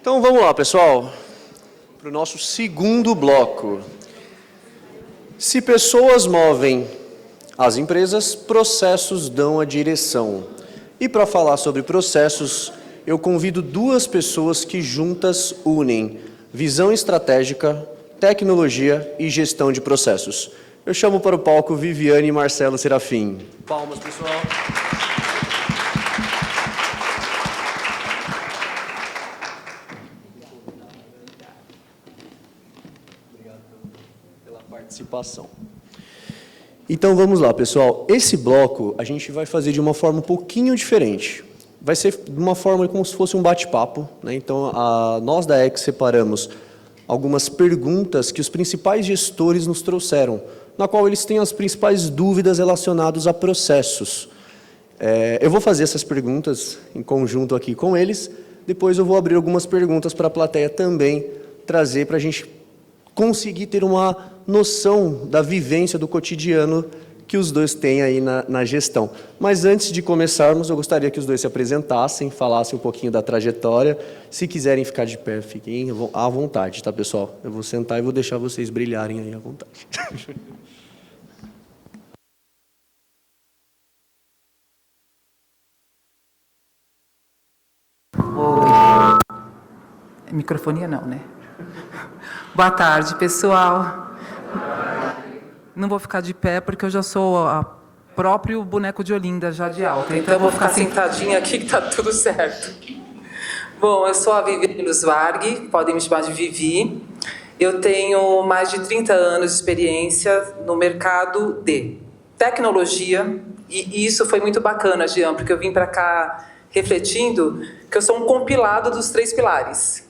Então vamos lá, pessoal, para o nosso segundo bloco. Se pessoas movem as empresas, processos dão a direção. E para falar sobre processos, eu convido duas pessoas que juntas unem visão estratégica, tecnologia e gestão de processos. Eu chamo para o palco Viviane e Marcelo Serafim. Palmas, pessoal. Participação. Então vamos lá, pessoal. Esse bloco a gente vai fazer de uma forma um pouquinho diferente. Vai ser de uma forma como se fosse um bate-papo, né? Então nós da X separamos algumas perguntas que os principais gestores nos trouxeram, na qual eles têm as principais dúvidas relacionadas a processos. Eu vou fazer essas perguntas em conjunto aqui com eles, depois eu vou abrir algumas perguntas para a plateia também trazer para a gente conseguir ter uma noção da vivência do cotidiano que os dois têm aí na gestão. Mas antes de começarmos, eu gostaria que os dois se apresentassem, falassem um pouquinho da trajetória. Se quiserem ficar de pé, fiquem à vontade, tá, pessoal? Eu vou sentar e vou deixar vocês brilharem aí à vontade. Microfonia não, né? Boa tarde, pessoal. Não vou ficar de pé porque eu já sou a próprio boneco de Olinda, já de alta. Então eu vou ficar sentadinha aqui que tá tudo certo. Bom, eu sou a Viviane Lusvarg, podem me chamar de Vivi. Eu tenho mais de 30 anos de experiência no mercado de tecnologia e isso foi muito bacana, Jean, porque eu vim para cá refletindo que eu sou um compilado dos 3 pilares.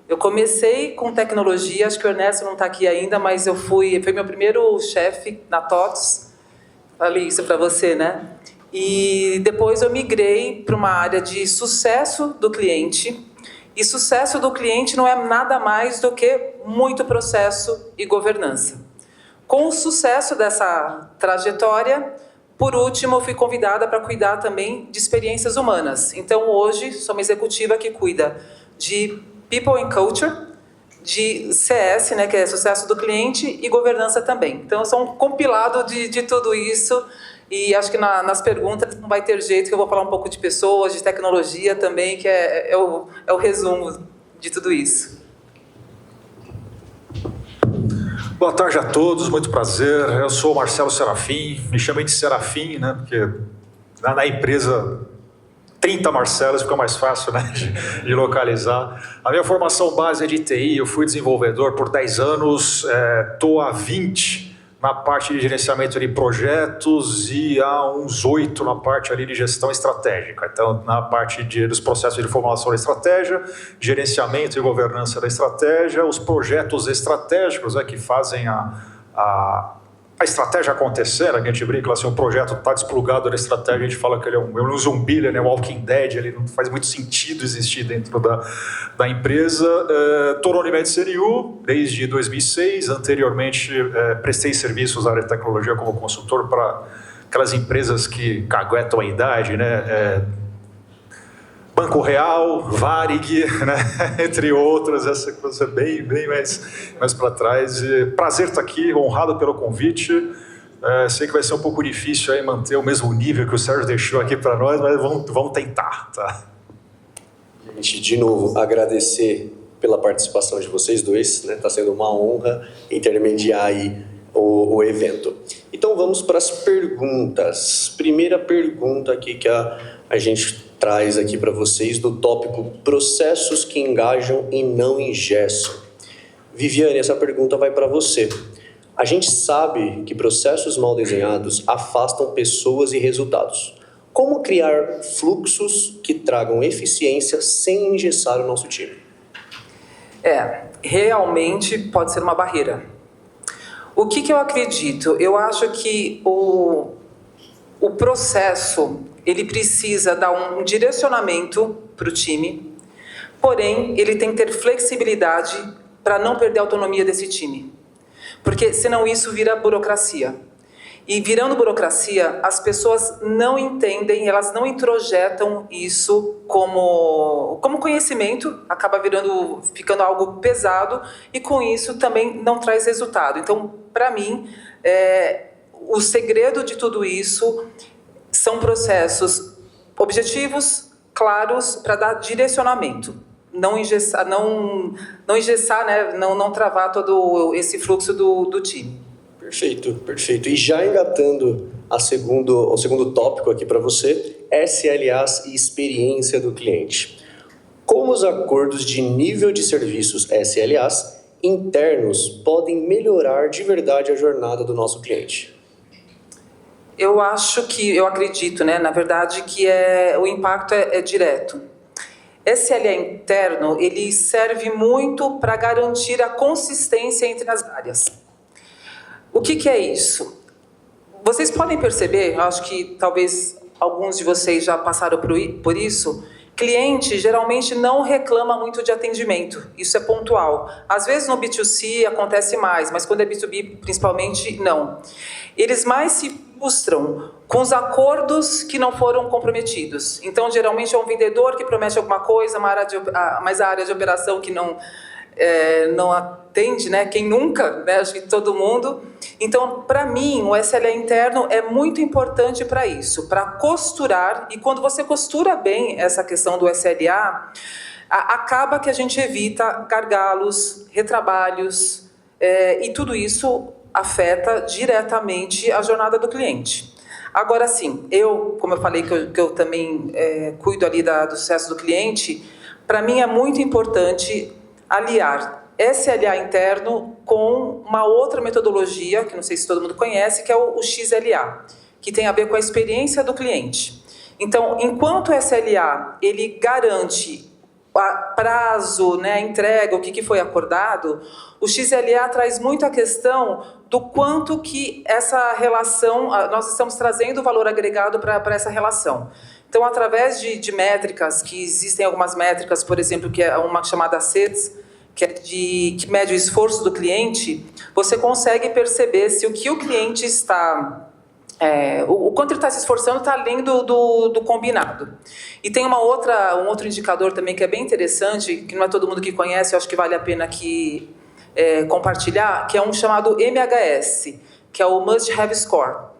Eu comecei com tecnologia, acho que o Ernesto não está aqui ainda, mas foi meu primeiro chefe na TOTS. Falei isso para você, né? E depois eu migrei para uma área de sucesso do cliente. E sucesso do cliente não é nada mais do que muito processo e governança. Com o sucesso dessa trajetória, por último, eu fui convidada para cuidar também de experiências humanas. Então, hoje, sou uma executiva que cuida de People and Culture, de CS, né, que é sucesso do cliente, e governança também. Então, eu sou um compilado de tudo isso, e acho que nas perguntas não vai ter jeito, que eu vou falar um pouco de pessoas, de tecnologia também, que é o resumo de tudo isso. Boa tarde a todos, muito prazer. Eu sou o Marcelo Serafim, me chamem de Serafim, né, porque na empresa 30 Marcelos, fica mais fácil, né, de localizar. A minha formação base é de TI, eu fui desenvolvedor por 10 anos, estou há 20 na parte de gerenciamento de projetos e há uns 8 na parte ali de gestão estratégica. Então, na parte dos processos de formulação da estratégia, gerenciamento e governança da estratégia, os projetos estratégicos que fazem a estratégia acontecer, a gente brinca assim, um projeto está desplugado da estratégia, a gente fala que ele é um zumbi, ele é um Walking Dead, ele não faz muito sentido existir dentro da empresa. Estou no Unimed CNU desde 2006, anteriormente prestei serviços na área de tecnologia como consultor para aquelas empresas que caguetam a idade, né? Banco Real, Varig, né? Entre outras, essa coisa bem mais para trás. Prazer estar aqui, honrado pelo convite. Sei que vai ser um pouco difícil aí manter o mesmo nível que o Sérgio deixou aqui para nós, mas vamos tentar, tá? Gente, de novo, agradecer pela participação de vocês dois, né? Está sendo uma honra intermediar aí o evento. Então vamos para as perguntas. Primeira pergunta aqui que a gente traz aqui para vocês do tópico processos que engajam e não engessam. Viviane, essa pergunta vai para você. A gente sabe que processos mal desenhados afastam pessoas e resultados. Como criar fluxos que tragam eficiência sem engessar o nosso time? Realmente pode ser uma barreira. O que eu acredito? Eu acho que o processo ele precisa dar um direcionamento para o time, porém, ele tem que ter flexibilidade para não perder a autonomia desse time. Porque senão isso vira burocracia. E virando burocracia, as pessoas não entendem, elas não introjetam isso como conhecimento, acaba ficando algo pesado, e com isso também não traz resultado. Então, para mim, o segredo de tudo isso são processos objetivos, claros, para dar direcionamento. Não engessar, né? Não travar todo esse fluxo do time. Perfeito, perfeito. E já engatando o segundo tópico aqui para você, SLAs e experiência do cliente. Como os acordos de nível de serviços SLAs internos podem melhorar de verdade a jornada do nosso cliente? Eu acredito, né, na verdade, que o impacto é direto. SLA interno, ele serve muito para garantir a consistência entre as áreas. O que é isso? Vocês podem perceber, acho que talvez alguns de vocês já passaram por isso, cliente geralmente não reclama muito de atendimento, isso é pontual. Às vezes no B2C acontece mais, mas quando é B2B principalmente, não. Eles mais se frustram com os acordos que não foram comprometidos. Então, geralmente é um vendedor que promete alguma coisa, mas a área de operação que não atende, né? Quem nunca, né? Acho que todo mundo. Então, para mim, o SLA interno é muito importante para isso, para costurar, e quando você costura bem essa questão do SLA, acaba que a gente evita gargalos, retrabalhos, e tudo isso afeta diretamente a jornada do cliente. Agora sim, como eu falei que eu também cuido ali do sucesso do cliente, para mim é muito importante aliar SLA interno com uma outra metodologia, que não sei se todo mundo conhece, que é o XLA, que tem a ver com a experiência do cliente. Então, enquanto o SLA ele garante prazo, né, entrega, o que foi acordado, o XLA traz muito a questão do quanto que essa relação, nós estamos trazendo valor agregado para essa relação. Então, através de métricas, que existem algumas métricas, por exemplo, que é uma chamada CETS, que mede o esforço do cliente, você consegue perceber se o que o cliente está... o quanto ele está se esforçando está além do combinado. E tem um outro indicador também que é bem interessante, que não é todo mundo que conhece, eu acho que vale a pena aqui compartilhar, que é um chamado MHS, que é o Must Have Score.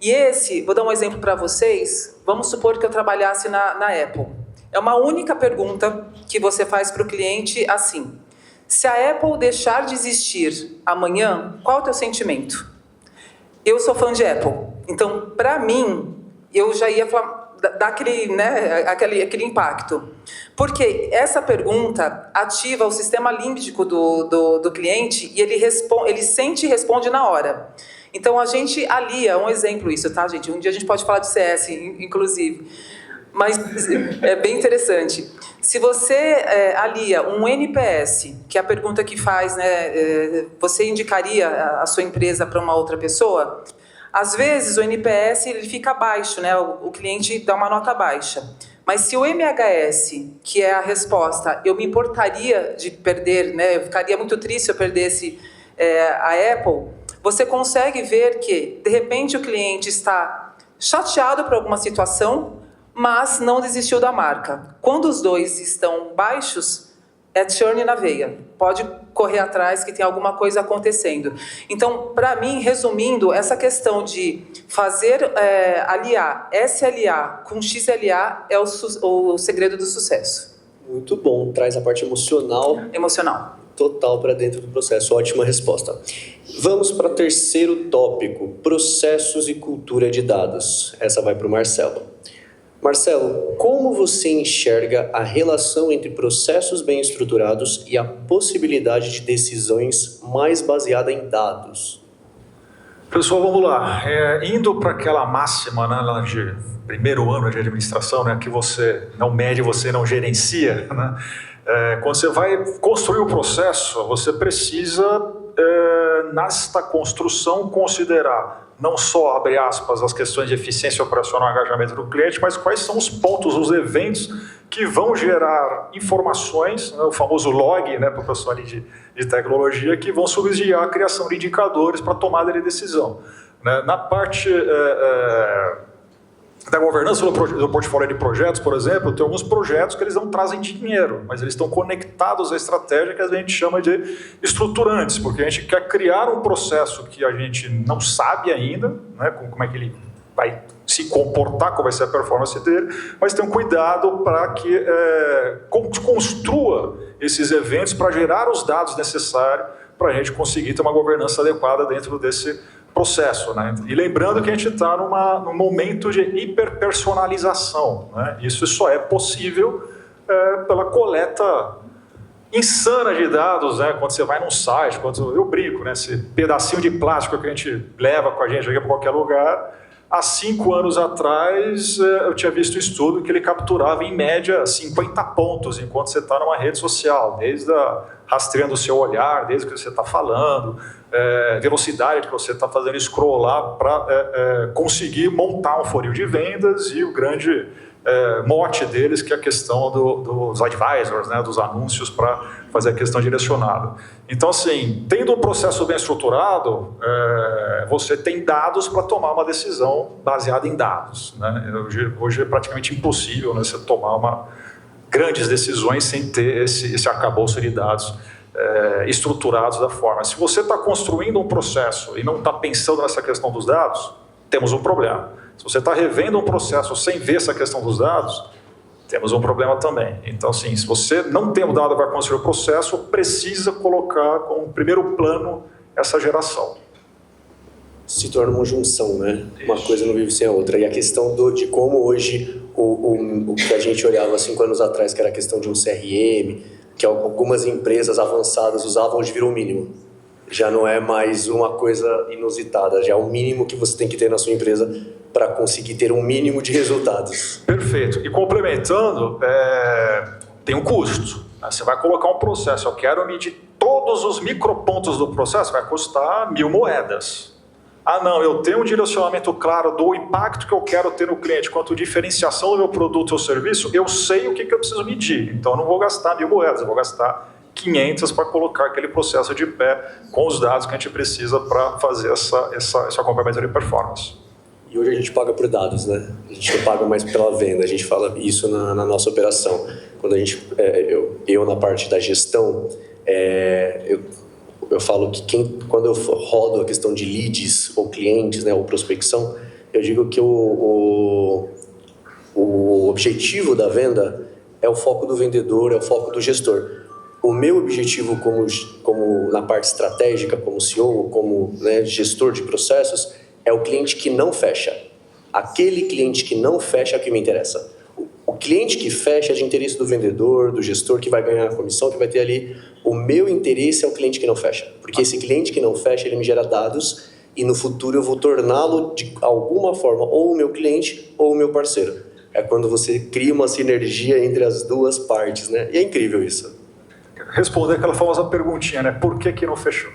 E vou dar um exemplo para vocês, vamos supor que eu trabalhasse na Apple. É uma única pergunta que você faz para o cliente assim: se a Apple deixar de existir amanhã, qual é o teu sentimento? Eu sou fã de Apple, então, para mim, eu já ia dar aquele impacto. Porque essa pergunta ativa o sistema límbico do cliente e ele sente e responde na hora. Então, a gente alia, um exemplo isso, tá, gente? Um dia a gente pode falar de CS, inclusive. Mas é bem interessante. Se você alia um NPS, que é a pergunta que faz, né, você indicaria a sua empresa para uma outra pessoa? Às vezes o NPS ele fica baixo, né, o cliente dá uma nota baixa. Mas se o MHS, que é a resposta, eu me importaria de perder, né, eu ficaria muito triste se eu perdesse a Apple, você consegue ver que, de repente, o cliente está chateado por alguma situação, mas não desistiu da marca. Quando os dois estão baixos, é churn na veia. Pode correr atrás que tem alguma coisa acontecendo. Então, para mim, resumindo, essa questão de fazer, aliar SLA com XLA é o segredo do sucesso. Muito bom, traz a parte emocional total para dentro do processo. Ótima resposta. Vamos para o terceiro tópico, processos e cultura de dados. Essa vai para o Marcelo. Marcelo, como você enxerga a relação entre processos bem estruturados e a possibilidade de decisões mais baseada em dados? Pessoal, vamos lá. Indo para aquela máxima, né, lá de primeiro ano de administração, né, que você não mede, você não gerencia, né? Quando você vai construir o processo, você precisa, nesta construção, considerar não só, abre aspas, as questões de eficiência operacional e engajamento do cliente, mas quais são os pontos, os eventos que vão gerar informações, né, o famoso log, né, para o pessoal ali de tecnologia, que vão subsidiar a criação de indicadores para tomada de decisão. né? Na parte da governança do portfólio de projetos, por exemplo, tem alguns projetos que eles não trazem dinheiro, mas eles estão conectados à estratégia que a gente chama de estruturantes, porque a gente quer criar um processo que a gente não sabe ainda, né, como é que ele vai se comportar, qual vai ser a performance dele, mas tem um cuidado para que construa esses eventos para gerar os dados necessários para a gente conseguir ter uma governança adequada dentro desse processo, né? E lembrando que a gente está num momento de hiperpersonalização, né? Isso só é possível pela coleta insana de dados, né? Quando você vai num site, quando eu brinco, né? Esse pedacinho de plástico que a gente leva com a gente aqui para qualquer lugar. Há 5 anos atrás, eu tinha visto um estudo que ele capturava, em média, 50 pontos enquanto você está numa rede social, desde rastreando o seu olhar, desde o que você está falando, velocidade que você está fazendo scrollar para conseguir montar um funil de vendas e o grande mote deles, que é a questão dos advisors, né, dos anúncios para fazer a questão direcionada. Então, assim, tendo um processo bem estruturado, você tem dados para tomar uma decisão baseada em dados, né? Hoje é praticamente impossível, né, você tomar grandes decisões sem ter esse arcabouço de dados estruturados da forma. Se você está construindo um processo e não está pensando nessa questão dos dados, temos um problema. Se você está revendo um processo sem ver essa questão dos dados, temos um problema também. Então, assim, se você não tem o dado para construir o processo, precisa colocar como primeiro plano essa geração. Se torna uma junção, né? Uma coisa não vive sem a outra. E a questão de como hoje o que a gente olhava 5 anos atrás, que era a questão de um CRM, que algumas empresas avançadas usavam, hoje virou o mínimo. Já não é mais uma coisa inusitada, já é o mínimo que você tem que ter na sua empresa para conseguir ter um mínimo de resultados. Perfeito. E complementando, tem um custo. Você vai colocar um processo, eu quero medir todos os micropontos do processo, vai custar 1.000 moedas. Ah, não, eu tenho um direcionamento claro do impacto que eu quero ter no cliente quanto diferenciação do meu produto ou serviço, eu sei o que eu preciso medir. Então, eu não vou gastar 1.000 moedas, eu vou gastar 500 para colocar aquele processo de pé com os dados que a gente precisa para fazer esse acompanhamento de performance. E hoje a gente paga por dados, né? A gente não paga mais pela venda, a gente fala isso na nossa operação. Quando a gente, eu na parte da gestão, eu falo que quando eu rodo a questão de leads ou clientes, né, ou prospecção, eu digo que o objetivo da venda é o foco do vendedor, é o foco do gestor. O meu objetivo como na parte estratégica, como CEO, como, né, gestor de processos, é o cliente que não fecha. Aquele cliente que não fecha é o que me interessa. O cliente que fecha é de interesse do vendedor, do gestor, que vai ganhar a comissão, que vai ter ali. O meu interesse é o cliente que não fecha. Porque esse cliente que não fecha, ele me gera dados e no futuro eu vou torná-lo de alguma forma ou o meu cliente ou o meu parceiro. É quando você cria uma sinergia entre as duas partes, né? E é incrível isso. Responder aquela famosa perguntinha, né? Por que não fechou?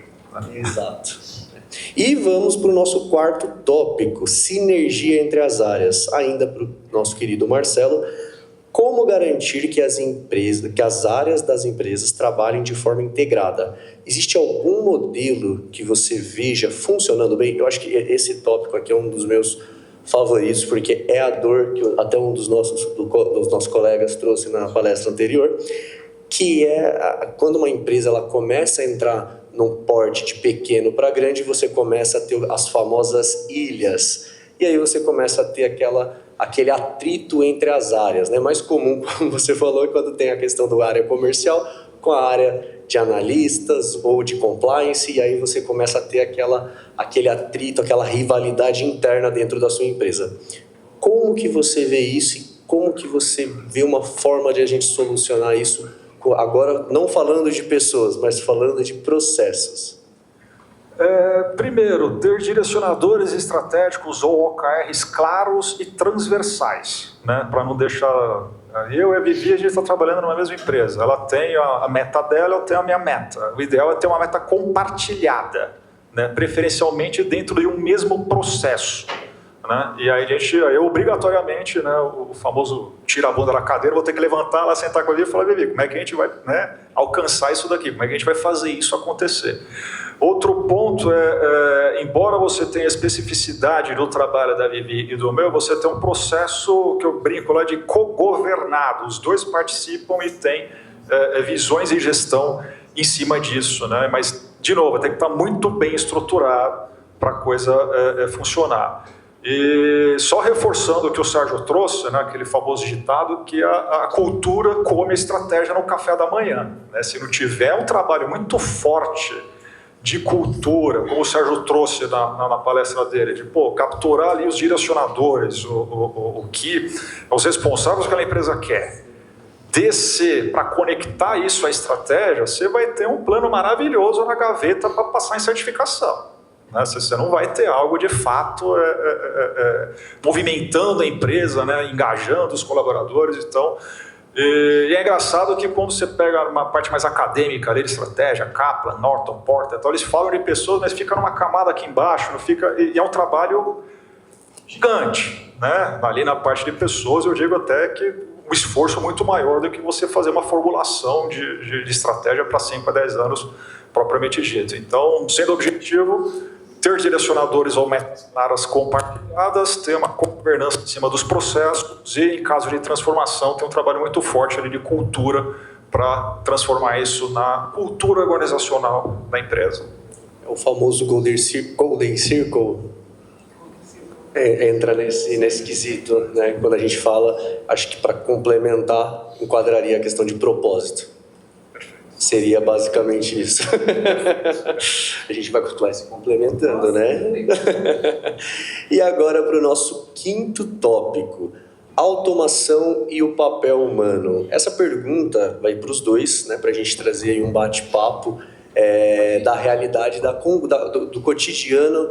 Exato. E vamos para o nosso quarto tópico, sinergia entre as áreas. Ainda para o nosso querido Marcelo, como garantir que as áreas das empresas trabalhem de forma integrada? Existe algum modelo que você veja funcionando bem? Eu acho que esse tópico aqui é um dos meus favoritos, porque é a dor que até um dos nossos colegas trouxe na palestra anterior, que é quando uma empresa ela começa a entrar num porte de pequeno para grande, você começa a ter as famosas ilhas. E aí você começa a ter aquele atrito entre as áreas, né? Mais comum, como você falou, é quando tem a questão da área comercial com a área de analistas ou de compliance, e aí você começa a ter aquele atrito, aquela rivalidade interna dentro da sua empresa. Como que você vê isso e como que você vê uma forma de a gente solucionar isso? Agora, não falando de pessoas, mas falando de processos. Primeiro, ter direcionadores estratégicos ou OKRs claros e transversais, né? Para não deixar... Eu e a Vivi, a gente está trabalhando numa mesma empresa. Ela tem a meta dela, eu tenho a minha meta. O ideal é ter uma meta compartilhada, né? Preferencialmente dentro de um mesmo processo. Né? E aí eu obrigatoriamente, né, o famoso tira a bunda da cadeira, vou ter que levantar lá, sentar com ele e falar, Vivi, como é que a gente vai, né, alcançar isso daqui? Como é que a gente vai fazer isso acontecer? Outro ponto embora você tenha especificidade do trabalho da Vivi e do meu, você tem um processo que eu brinco lá de co-governado. Os dois participam e têm visões e gestão em cima disso, né? Mas, de novo, tem que estar muito bem estruturado para a coisa funcionar. E só reforçando o que o Sérgio trouxe, né, aquele famoso ditado que a cultura come a estratégia no café da manhã, né? Se não tiver um trabalho muito forte de cultura, como o Sérgio trouxe na palestra dele, de capturar ali os direcionadores, o que os responsáveis que a empresa quer, descer para conectar isso à estratégia, você vai ter um plano maravilhoso na gaveta para passar em certificação. Né? Você não vai ter algo de fato movimentando a empresa, né? Engajando os colaboradores. Então, e é engraçado que quando você pega uma parte mais acadêmica ali de estratégia, Kaplan, Norton, Porter, então eles falam de pessoas, mas fica numa camada aqui embaixo, não fica, e é um trabalho gigante, né? Ali na parte de pessoas, eu digo até que um esforço muito maior do que você fazer uma formulação de estratégia para 5 a 10 anos propriamente dito. Então, sendo objetivo, ter direcionadores ou metas compartilhadas, ter uma governança em cima dos processos e, em caso de transformação, ter um trabalho muito forte ali de cultura para transformar isso na cultura organizacional da empresa. É o famoso Golden Circle entra nesse quesito, né? Quando a gente fala, acho que para complementar, enquadraria a questão de propósito. Seria basicamente isso. A gente vai se complementando, né? E agora para o nosso quinto tópico, automação e o papel humano. Essa pergunta vai para os dois, né? Para a gente trazer aí um bate-papo da realidade, do cotidiano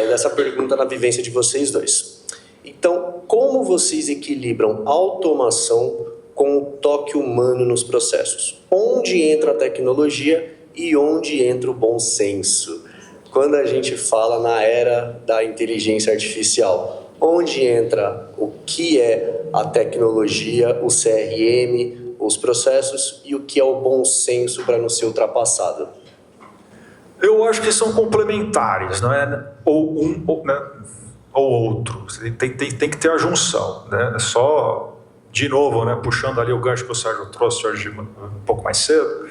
dessa pergunta na vivência de vocês dois. Então, como vocês equilibram automação com o toque humano nos processos? Onde entra a tecnologia e onde entra o bom senso? Quando a gente fala na era da inteligência artificial, onde entra o que é a tecnologia, o CRM, os processos e o que é o bom senso para não ser ultrapassado? Eu acho que são complementares, não é? Ou um ou outro. Tem que ter a junção, né? É só... De novo, né, puxando ali o gancho que o Sérgio trouxe hoje um pouco mais cedo,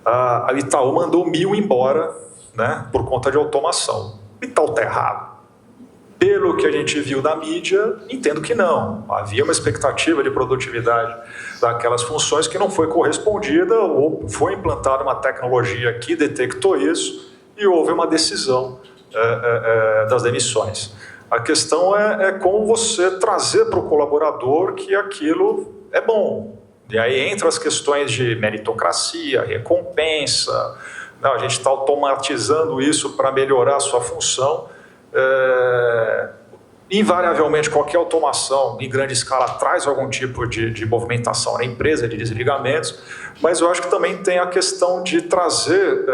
a Itaú mandou 1.000 embora, né, por conta de automação. Itaú está errado. Pelo que a gente viu na mídia, entendo que não. Havia uma expectativa de produtividade daquelas funções que não foi correspondida, ou foi implantada uma tecnologia que detectou isso e houve uma decisão das demissões. A questão é como você trazer para o colaborador que aquilo é bom. E aí entra as questões de meritocracia, recompensa. Não, a gente está automatizando isso para melhorar a sua função. Invariavelmente, qualquer automação em grande escala traz algum tipo de movimentação na empresa, de desligamentos, mas eu acho que também tem a questão de trazer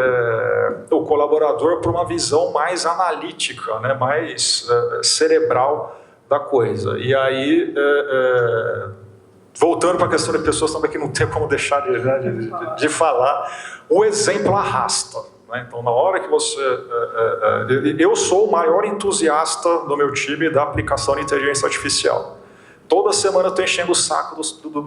o colaborador para uma visão mais analítica, né, mais cerebral da coisa. E aí, voltando para a questão de pessoas também que não tem como deixar de falar, o exemplo arrasta. Então, na hora que você... eu sou o maior entusiasta do meu time da aplicação de inteligência artificial. Toda semana eu estou enchendo o saco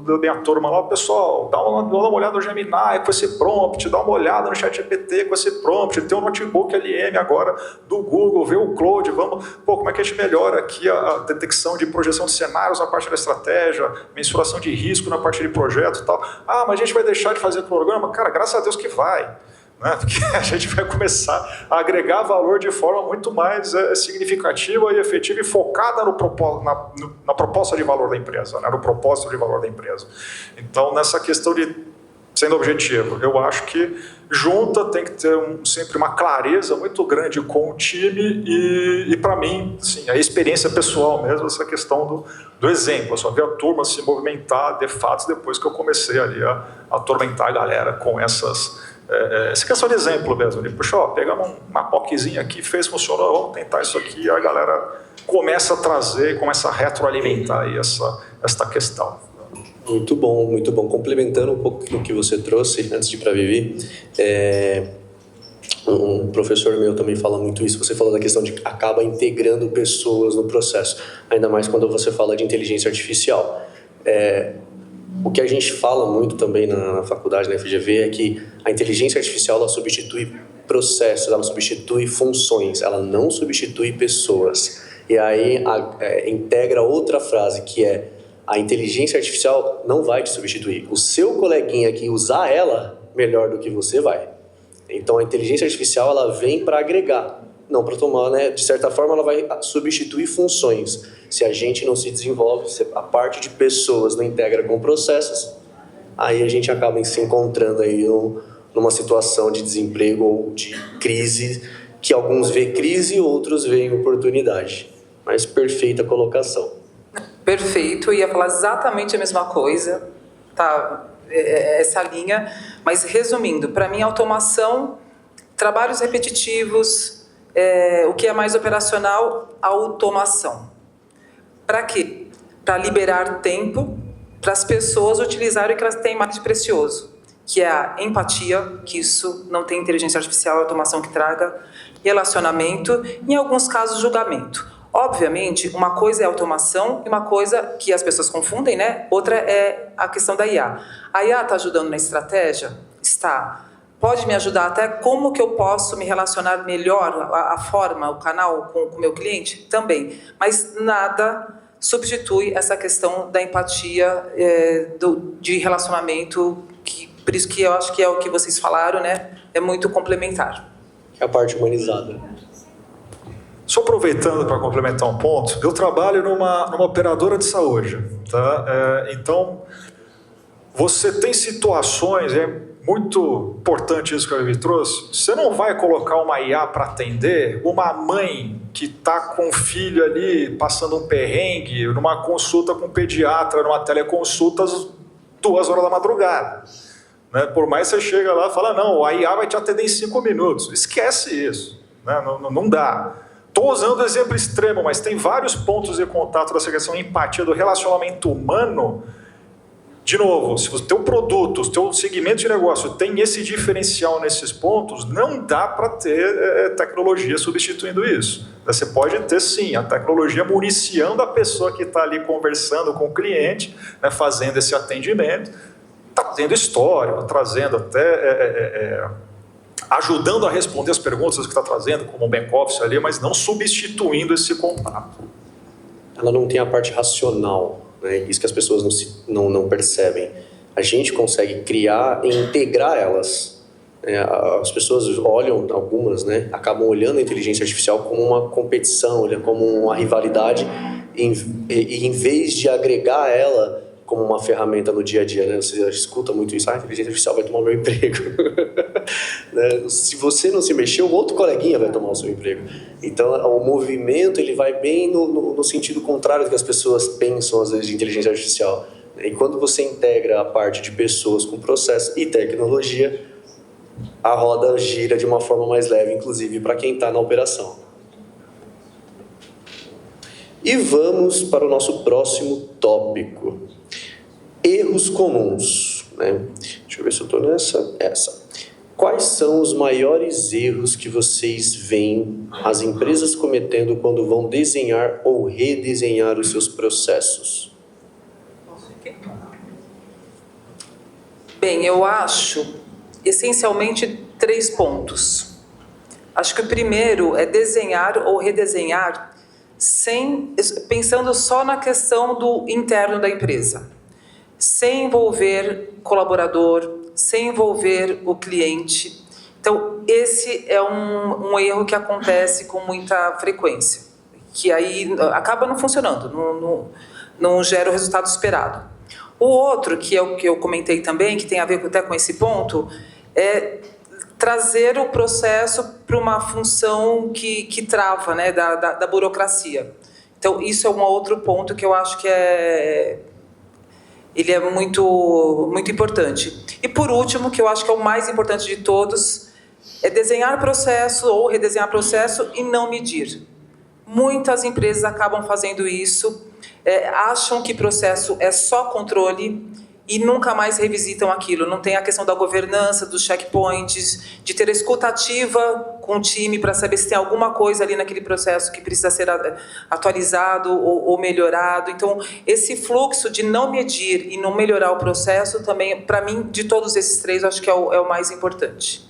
da minha turma lá, pessoal, dá uma olhada no Gemini com esse prompt, dá uma olhada no ChatGPT com esse prompt, tem um notebook LM agora do Google, vê o Cloud, vamos... como é que a gente melhora aqui a detecção de projeção de cenários na parte da estratégia, mensuração de risco na parte de projeto e tal. Mas a gente vai deixar de fazer programa? Cara, graças a Deus que vai. Né? Porque a gente vai começar a agregar valor de forma muito mais significativa e efetiva e focada na proposta de valor da empresa, né? No propósito de valor da empresa. Então, nessa questão de, sendo objetivo, eu acho que junta tem que ter sempre uma clareza muito grande com o time e para mim, sim, a experiência pessoal mesmo, essa questão do exemplo. Eu só vi a turma se movimentar de fato depois que eu comecei ali a atormentar a galera com essa questão de exemplo mesmo, de puxa, pegamos uma POCzinha aqui, funcionou, vamos tentar isso aqui, e a galera começa a trazer, começa a retroalimentar aí esta questão. Muito bom, muito bom. Complementando um pouco do que você trouxe antes de ir para a Vivi, Um professor meu também fala muito isso. Você falou da questão de que acaba integrando pessoas no processo, ainda mais quando você fala de inteligência artificial. O que a gente fala muito também na faculdade, na FGV, é que a inteligência artificial ela substitui processos, ela substitui funções, ela não substitui pessoas. E aí integra outra frase que é: a inteligência artificial não vai te substituir. O seu coleguinha que usar ela melhor do que você vai. Então a inteligência artificial ela vem para agregar, não para tomar, né? De certa forma ela vai substituir funções. Se a gente não se desenvolve, se a parte de pessoas não integra com processos, aí a gente acaba se encontrando aí numa situação de desemprego ou de crise, que alguns veem crise, outros veem oportunidade. Mas perfeita colocação. Perfeito, ia falar exatamente a mesma coisa, tá? Essa linha, mas resumindo, para mim automação, trabalhos repetitivos, o que é mais operacional, automação. Para quê? Para liberar tempo para as pessoas utilizarem o que elas têm mais de precioso, que é a empatia, que isso não tem inteligência artificial, automação que traga, relacionamento, em alguns casos julgamento. Obviamente, uma coisa é automação e uma coisa que as pessoas confundem, né? Outra é a questão da IA. A IA está ajudando na estratégia? Está. Pode me ajudar até como que eu posso me relacionar melhor, a forma, o canal com o meu cliente? Também. Mas nada substitui essa questão da empatia, de relacionamento, por isso que eu acho que é o que vocês falaram, né? É muito complementar. É a parte humanizada. Só aproveitando para complementar um ponto, eu trabalho numa operadora de saúde, tá? Então, você tem situações, é muito importante isso que a Vivi trouxe, você não vai colocar uma IA para atender uma mãe que está com um filho ali passando um perrengue, numa consulta com um pediatra, numa teleconsulta às 2 horas da madrugada. Né? Por mais que você chega lá e fala, não, a IA vai te atender em 5 minutos. Esquece isso, né? Não dá. Estou usando o exemplo extremo, mas tem vários pontos de contato dessa questão de empatia, do relacionamento humano. De novo, se o teu produto, o teu segmento de negócio tem esse diferencial nesses pontos, não dá para ter tecnologia substituindo isso. Você pode ter, sim, a tecnologia municiando a pessoa que está ali conversando com o cliente, né, fazendo esse atendimento, trazendo história, trazendo até... ajudando a responder as perguntas que está trazendo, como um back-office ali, mas não substituindo esse contato. Ela não tem a parte racional, né? Isso que as pessoas não percebem. A gente consegue criar e integrar elas. As pessoas olham, algumas, né, acabam olhando a inteligência artificial como uma competição, olham como uma rivalidade, e em vez de agregar ela como uma ferramenta no dia a dia, né? Você escuta muito isso, a inteligência artificial vai tomar o meu emprego. Né? Se você não se mexer, o outro coleguinha vai tomar o seu emprego. Então, o movimento ele vai bem no sentido contrário do que as pessoas pensam, às vezes, de inteligência artificial. E quando você integra a parte de pessoas com processo e tecnologia, a roda gira de uma forma mais leve, inclusive para quem está na operação. E vamos para o nosso próximo tópico. Erros comuns, né? Deixa eu ver se eu estou essa. Quais são os maiores erros que vocês veem as empresas cometendo quando vão desenhar ou redesenhar os seus processos? Bem, eu acho essencialmente 3 pontos. Acho que o primeiro é desenhar ou redesenhar pensando só na questão do interno da empresa, sem envolver colaborador, sem envolver o cliente. Então, esse é um erro que acontece com muita frequência, que aí acaba não funcionando, não gera o resultado esperado. O outro, que é o que eu comentei também, que tem a ver até com esse ponto, é trazer o processo para uma função que trava, né, da burocracia. Então, isso é um outro ponto que eu acho que ele é muito, muito importante. E, por último, que eu acho que é o mais importante de todos, é desenhar processo ou redesenhar processo e não medir. Muitas empresas acabam fazendo isso, acham que processo é só controle e nunca mais revisitam aquilo. Não tem a questão da governança, dos checkpoints, de ter escuta ativa com o time para saber se tem alguma coisa ali naquele processo que precisa ser atualizado ou melhorado. Então, esse fluxo de não medir e não melhorar o processo também, para mim, de todos esses três, acho que é o mais importante.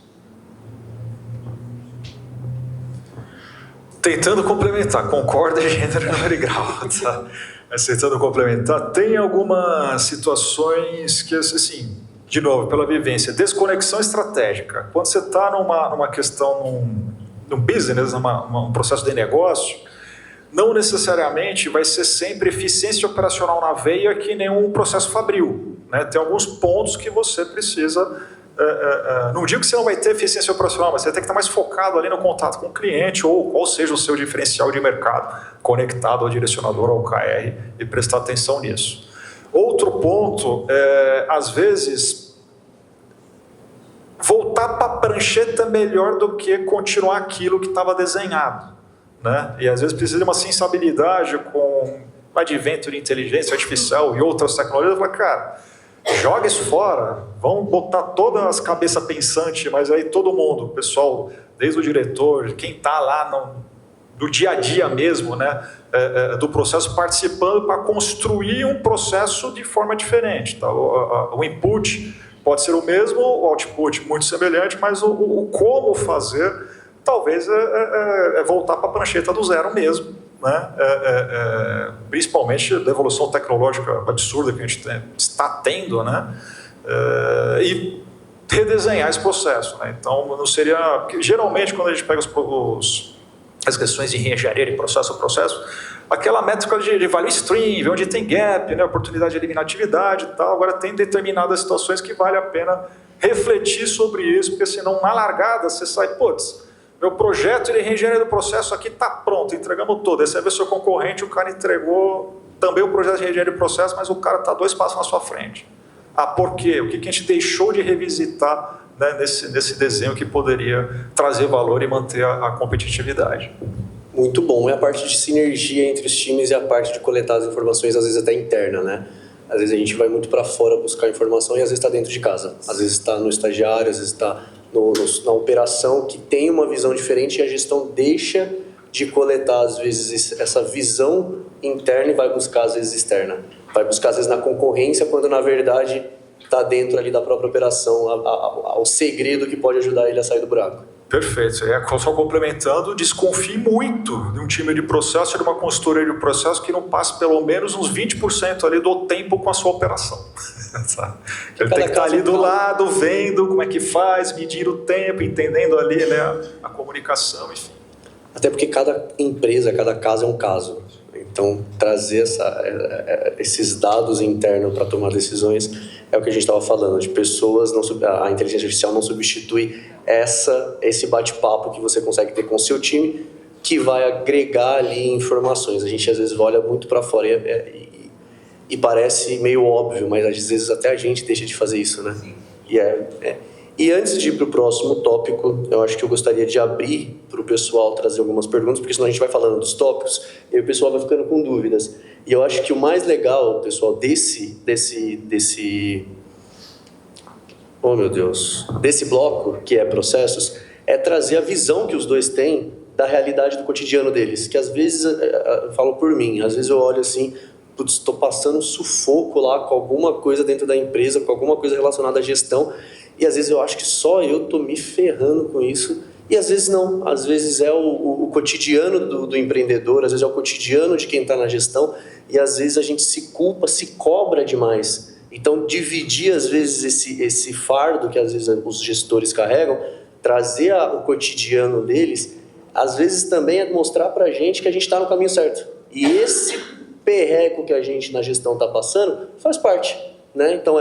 Tentando complementar, concordo em gênero, número e grau, tá? Mas tentando complementar, tem algumas situações que, assim, de novo, pela vivência, desconexão estratégica. Quando você está numa questão, num business, num processo de negócio, não necessariamente vai ser sempre eficiência operacional na veia que nem um processo fabril, né? Tem alguns pontos que você precisa... não digo que você não vai ter eficiência operacional, mas você tem que estar mais focado ali no contato com o cliente ou qual seja o seu diferencial de mercado conectado ao direcionador, ao OKR, e prestar atenção nisso. Outro ponto é, às vezes, voltar para a prancheta é melhor do que continuar aquilo que estava desenhado, né? E às vezes precisa de uma sensibilidade com o advento de inteligência artificial e outras tecnologias. Fala, cara, joga isso fora, vamos botar todas as cabeças pensantes, mas aí todo mundo, o pessoal, desde o diretor, quem está lá no dia a dia mesmo, né, do processo, participando para construir um processo de forma diferente. Tá? O input pode ser o mesmo, o output muito semelhante, mas o como fazer talvez é voltar para a prancheta do zero mesmo, né? Principalmente da evolução tecnológica absurda que a gente está tendo, né? E redesenhar esse processo, né? Então, não seria... Porque, geralmente, quando a gente pega as questões de engenharia de processo a processo, aquela métrica de value stream, onde tem gap, né? Oportunidade de eliminatividade e tal. Agora, tem determinadas situações que vale a pena refletir sobre isso, porque senão, na largada, você sai, putz, meu projeto de engenharia do processo aqui está pronto, entregamos todo. Aí você vê seu concorrente, o cara entregou também o projeto de engenharia do processo, mas o cara está 2 passos na sua frente. Ah, por quê? O que a gente deixou de revisitar, né, nesse desenho que poderia trazer valor e manter a competitividade? Muito bom. É a parte de sinergia entre os times e a parte de coletar as informações, às vezes até interna, né? Às vezes a gente vai muito para fora buscar informação e às vezes está dentro de casa. Às vezes está no estagiário, às vezes está na operação que tem uma visão diferente e a gestão deixa de coletar, às vezes, essa visão interna e vai buscar, às vezes, externa. Vai buscar, às vezes, na concorrência, quando, na verdade, está dentro ali da própria operação, ao segredo que pode ajudar ele a sair do buraco. Perfeito. Só complementando, desconfie muito de um time de processo, de uma consultoria de processo que não passe pelo menos uns 20% ali do tempo com a sua operação. Ele tem que estar ali do lado, vendo como é que faz, medir o tempo, entendendo ali, né, a comunicação, enfim. Até porque cada empresa, cada caso é um caso. Então, trazer esses dados internos para tomar decisões é o que a gente estava falando, de pessoas, a inteligência artificial não substitui esse bate-papo que você consegue ter com o seu time, que vai agregar ali informações. A gente, às vezes, olha muito para fora e parece meio óbvio, mas, às vezes, até a gente deixa de fazer isso, né? E antes de ir para o próximo tópico, eu acho que eu gostaria de abrir para o pessoal trazer algumas perguntas, porque senão a gente vai falando dos tópicos e o pessoal vai ficando com dúvidas. E eu acho que o mais legal, pessoal, desse bloco, que é processos, é trazer a visão que os dois têm da realidade do cotidiano deles. Que às vezes, eu falo por mim, às vezes eu olho assim, putz, estou passando um sufoco lá com alguma coisa dentro da empresa, com alguma coisa relacionada à gestão, e às vezes eu acho que só eu estou me ferrando com isso, e às vezes não, às vezes é o cotidiano do empreendedor, às vezes é o cotidiano de quem está na gestão, e às vezes a gente se culpa, se cobra demais. Então, dividir às vezes esse fardo que às vezes os gestores carregam, trazer o cotidiano deles, às vezes também é mostrar para a gente que a gente está no caminho certo. E esse perreco que a gente na gestão está passando faz parte, né? Então,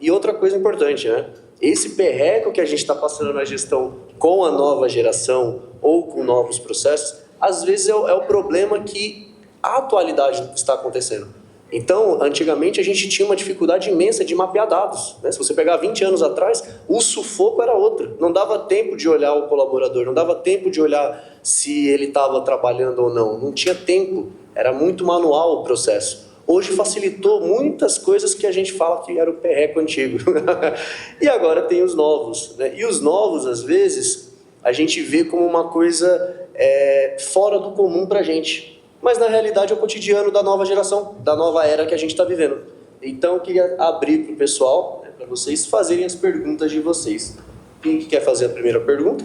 e outra coisa importante, né? Esse perreco que a gente está passando na gestão com a nova geração ou com novos processos, às vezes é o problema que a atualidade está acontecendo. Então, antigamente a gente tinha uma dificuldade imensa de mapear dados, né? Se você pegar 20 anos atrás, o sufoco era outro. Não dava tempo de olhar o colaborador, não dava tempo de olhar se ele estava trabalhando ou não. Não tinha tempo, era muito manual o processo. hoje facilitou muitas coisas que a gente fala que era o perreco antigo. E agora tem os novos, né? E os novos, às vezes, a gente vê como uma coisa fora do comum para a gente. Mas, na realidade, é o cotidiano da nova geração, da nova era que a gente está vivendo. Então, eu queria abrir para o pessoal, né, para vocês fazerem as perguntas de vocês. Quem que quer fazer a primeira pergunta?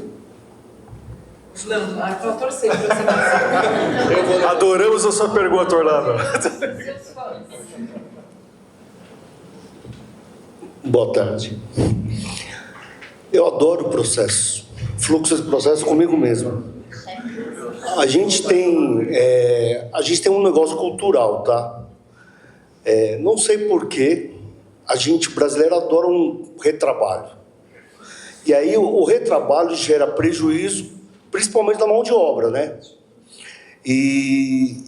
Orlando, estou torcendo para você fazer. Adoramos a sua pergunta, Orlando. Boa tarde. Eu adoro o processo. Fluxo de processo comigo mesmo. A gente tem um negócio cultural, tá? Não sei porquê, a gente brasileiro adora um retrabalho. E aí o retrabalho gera prejuízo, principalmente na mão de obra, né? E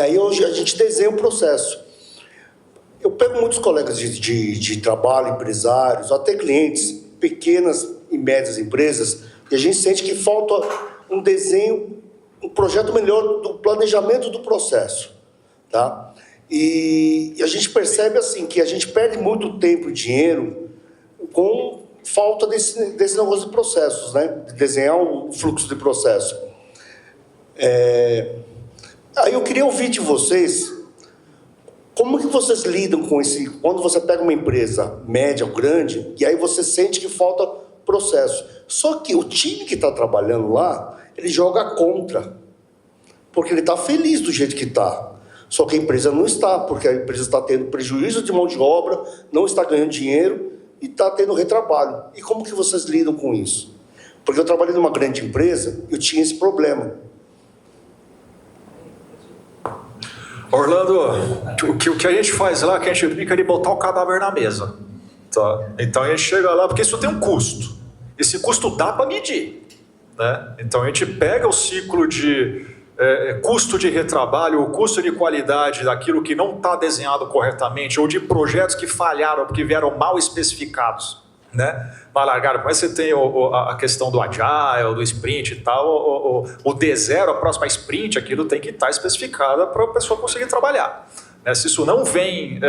aí hoje a gente desenha o processo. Eu pego muitos colegas de trabalho, empresários, até clientes, pequenas e médias empresas, e a gente sente que falta um desenho, um projeto melhor do planejamento do processo, tá? E a gente percebe assim que a gente perde muito tempo e dinheiro com falta desse negócio de processos, né? De desenhar o fluxo de processo. Aí eu queria ouvir de vocês como que vocês lidam com quando você pega uma empresa média ou grande e aí você sente que falta processo. Só que o time que está trabalhando lá, ele joga contra, porque ele está feliz do jeito que está. Só que a empresa não está, porque a empresa está tendo prejuízo de mão de obra, não está ganhando dinheiro e está tendo retrabalho. E como que vocês lidam com isso? Porque eu trabalhei numa grande empresa e eu tinha esse problema. Orlando, o que a gente faz lá, que a gente brinca de botar o cadáver na mesa. Tá? Então a gente chega lá, porque isso tem um custo. Esse custo dá para medir. Né? Então a gente pega o ciclo de custo de retrabalho, o custo de qualidade daquilo que não está desenhado corretamente, ou de projetos que falharam porque vieram mal especificados, né? Mal largaram. Mas você tem a questão do agile, do sprint e tal, o D0, a próxima sprint, aquilo tem que estar especificada para a pessoa conseguir trabalhar. Né? Se isso não vem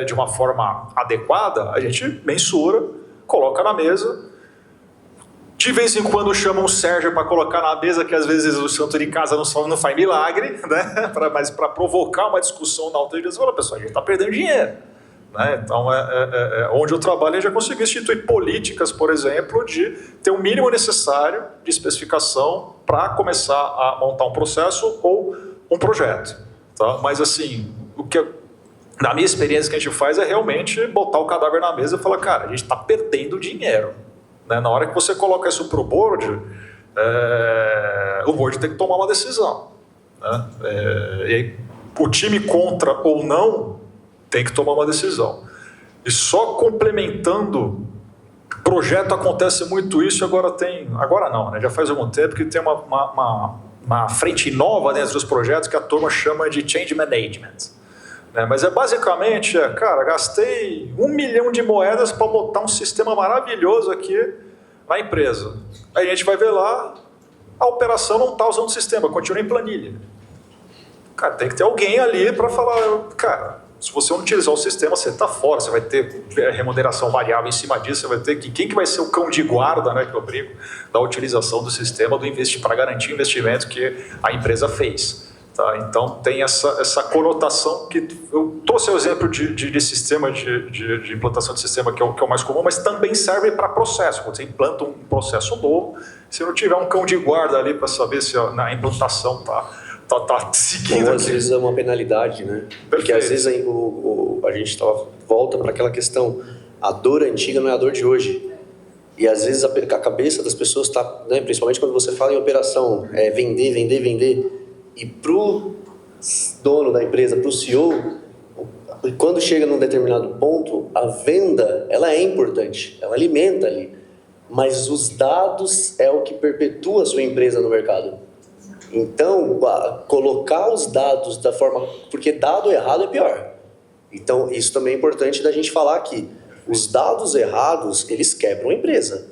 de uma forma adequada, a gente mensura, coloca na mesa. De vez em quando chamam o Sérgio para colocar na mesa, que às vezes o santo de casa não faz milagre, né? Mas para provocar uma discussão na alta direção, fala, pessoal, a gente está perdendo dinheiro. Né? Então, onde eu trabalho, eu já consegui instituir políticas, por exemplo, de ter o mínimo necessário de especificação para começar a montar um processo ou um projeto. Tá? Mas, assim, na minha experiência, que a gente faz é realmente botar o cadáver na mesa e falar, cara, a gente está perdendo dinheiro. Né? Na hora que você coloca isso para o board tem que tomar uma decisão. Né? E aí, o time contra ou não tem que tomar uma decisão. E só complementando, projeto acontece muito isso, agora não, né? Já faz algum tempo que tem uma frente nova dentro dos projetos que a turma chama de Change Management. Né? Mas basicamente, cara, gastei 1 milhão de moedas para botar um sistema maravilhoso aqui na empresa. Aí a gente vai ver lá, a operação não está usando o sistema, continua em planilha. Cara, tem que ter alguém ali para falar, cara, se você não utilizar o sistema, você está fora, você vai ter remuneração variável em cima disso, você vai ter quem que vai ser o cão de guarda, né, que eu brinco, da utilização do sistema para garantir o investimento que a empresa fez. Tá? Então tem essa conotação que eu trouxe o exemplo de sistema, de implantação de sistema que é o mais comum, mas também serve para processo. Quando você implanta um processo novo, se não tiver um cão de guarda ali para saber se na implantação está seguindo. Ou às vezes é uma penalidade, né? Porque às vezes a gente volta para aquela questão, a dor antiga não é a dor de hoje. E às vezes a cabeça das pessoas está, né, principalmente quando você fala em operação, vender. E para o dono da empresa, para o CEO, quando chega num determinado ponto, a venda, ela é importante, ela alimenta ali. Mas os dados é o que perpetua a sua empresa no mercado. Então, colocar os dados da forma... Porque dado errado é pior. Então, isso também é importante da gente falar aqui. Os dados errados, eles quebram a empresa.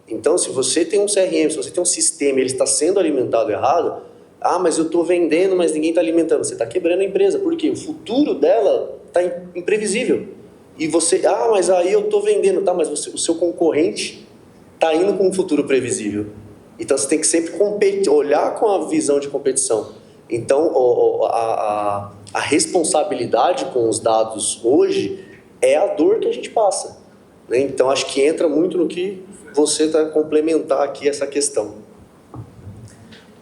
Então, se você tem um CRM, se você tem um sistema e ele está sendo alimentado errado, Ah, mas eu estou vendendo, mas ninguém está alimentando. Você está quebrando a empresa. Por quê? O futuro dela está imprevisível. E você, mas aí eu estou vendendo, tá? Mas o seu concorrente está indo com um futuro previsível. Então você tem que sempre olhar com a visão de competição. Então a responsabilidade com os dados hoje é a dor que a gente passa, né? Então acho que entra muito no que você está complementar aqui essa questão.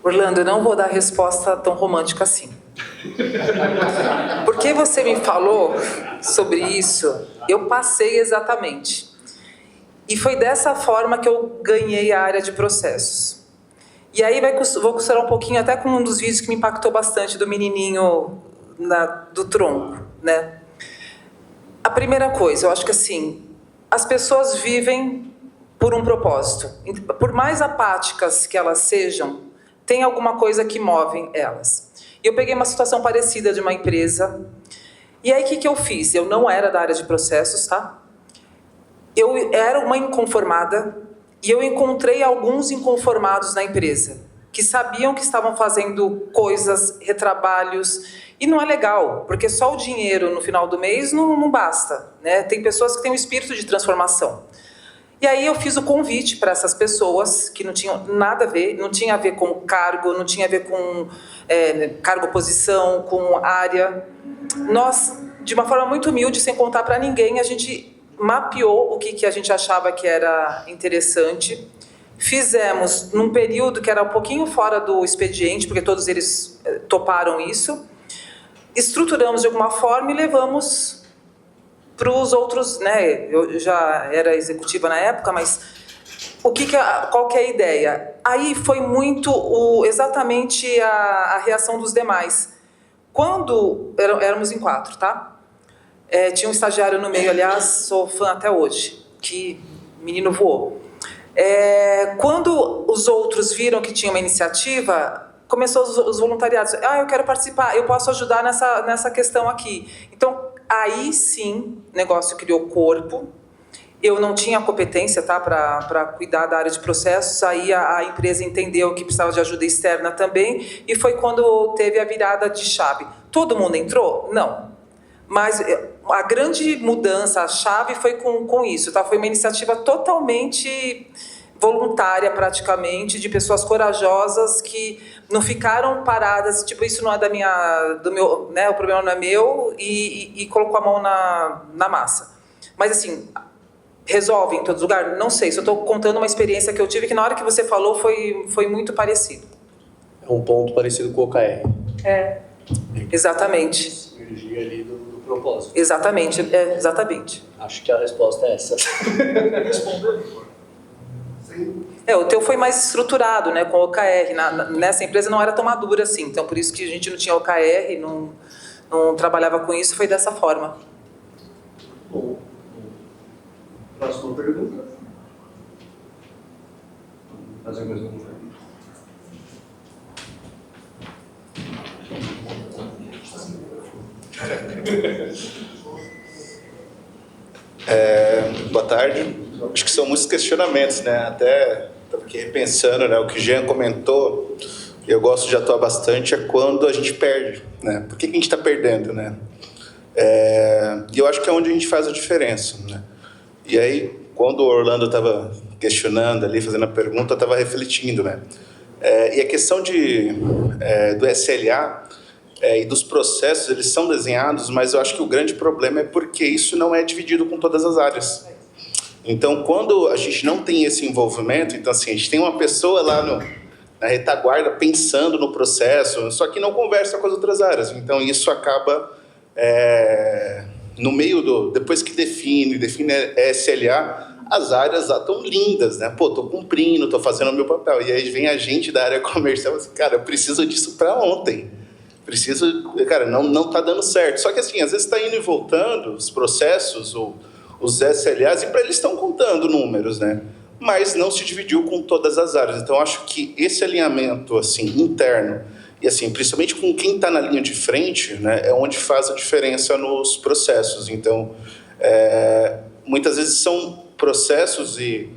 Orlando, eu não vou dar resposta tão romântica assim. Porque você me falou sobre isso, eu passei exatamente. E foi dessa forma que eu ganhei a área de processos. E aí vou costurar um pouquinho até com um dos vídeos que me impactou bastante, do menininho do tronco, né? A primeira coisa, eu acho que assim, as pessoas vivem por um propósito. Por mais apáticas que elas sejam, tem alguma coisa que move elas. E eu peguei uma situação parecida de uma empresa. E aí, o que eu fiz? Eu não era da área de processos, tá? Eu era uma inconformada e eu encontrei alguns inconformados na empresa que sabiam que estavam fazendo coisas, retrabalhos, e não é legal, porque só o dinheiro no final do mês não basta, né? Tem pessoas que têm um espírito de transformação. E aí eu fiz o convite para essas pessoas que não tinham nada a ver, não tinha a ver com cargo, não tinha a ver com cargo, posição, com área. Nós, de uma forma muito humilde, sem contar para ninguém, a gente mapeou o que a gente achava que era interessante. Fizemos num período que era um pouquinho fora do expediente, porque todos eles toparam isso. Estruturamos de alguma forma e levamos para os outros, né? Eu já era executiva na época, mas qual que é a ideia? Aí foi muito exatamente a reação dos demais. Quando éramos em 4, tá? Tinha um estagiário no meio, aliás, sou fã até hoje, que menino voou. Quando os outros viram que tinha uma iniciativa, começou os voluntariados. Eu quero participar, eu posso ajudar nessa questão aqui. Então, aí sim, o negócio criou corpo. Eu não tinha competência, tá, para cuidar da área de processos. Aí a empresa entendeu que precisava de ajuda externa também. E foi quando teve a virada de chave. Todo mundo entrou? Não. Mas a grande mudança, a chave foi com isso, tá? Foi uma iniciativa totalmente voluntária, praticamente, de pessoas corajosas que não ficaram paradas, tipo, isso não é do meu, né, o problema não é meu, e colocou a mão na massa. Mas, assim, resolve em todo lugar? Não sei, só estou contando uma experiência que eu tive, que na hora que você falou foi muito parecido. É um ponto parecido com o OKR. Exatamente. Energia ali do propósito. Exatamente, exatamente. Acho que a resposta é essa. O teu foi mais estruturado, né, com o OKR. Nessa empresa não era tão madura assim, então por isso que a gente não tinha OKR, não trabalhava com isso, foi dessa forma. Bom, próxima pergunta. Vamos fazer mais uma pergunta. Boa tarde. Acho que são muitos questionamentos, né? Até estava aqui repensando, né? O que o Jean comentou, eu gosto de atuar bastante, é quando a gente perde, né? Por que a gente está perdendo, né? E eu acho que é onde a gente faz a diferença, né? E aí, quando o Orlando estava questionando ali, fazendo a pergunta, eu estava refletindo, né? E a questão do SLA e dos processos, eles são desenhados, mas eu acho que o grande problema é porque isso não é dividido com todas as áreas. Então, quando a gente não tem esse envolvimento, então assim, a gente tem uma pessoa lá na retaguarda pensando no processo, só que não conversa com as outras áreas. Então, isso acaba, no meio depois que define SLA, as áreas lá estão lindas, né? Pô, tô cumprindo, tô fazendo o meu papel. E aí vem a gente da área comercial e assim, cara, eu preciso disso para ontem. Cara, não tá dando certo. Só que assim, às vezes está indo e voltando os processos, os SLAs, e para eles estão contando números, né? Mas não se dividiu com todas as áreas. Então, acho que esse alinhamento, assim, interno, e assim, principalmente com quem está na linha de frente, né, é onde faz a diferença nos processos. Então, muitas vezes são processos e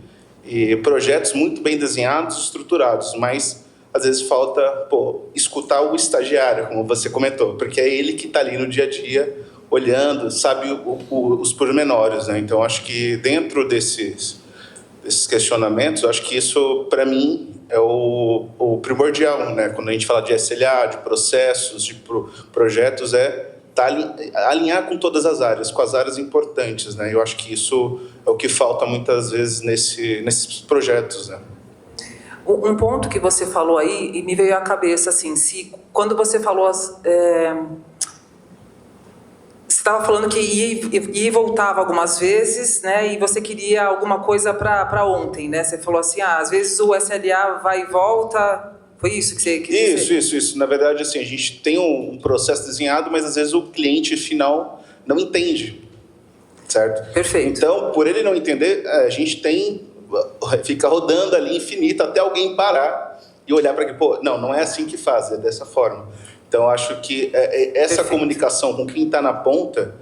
projetos muito bem desenhados, estruturados, mas às vezes falta escutar o estagiário, como você comentou, porque é ele que está ali no dia a dia, olhando, sabe os pormenores, né? Então, acho que dentro desses questionamentos, acho que isso, para mim, é o primordial, né? Quando a gente fala de SLA, de processos, de projetos, alinhar com todas as áreas, com as áreas importantes, né? Eu acho que isso é o que falta muitas vezes nesses projetos, né? Um ponto que você falou aí, e me veio à cabeça, assim, quando você falou... Você estava falando que ia e voltava algumas vezes, né? E você queria alguma coisa para ontem, né? Você falou assim, às vezes o SLA vai e volta... Foi isso que você quis dizer? Isso. Na verdade, assim, a gente tem um processo desenhado, mas às vezes o cliente final não entende, certo? Perfeito. Então, por ele não entender, a gente fica rodando ali infinito até alguém parar e olhar para que, não é assim que faz, é dessa forma. Então, acho que essa Perfeito. Comunicação com quem está na ponta,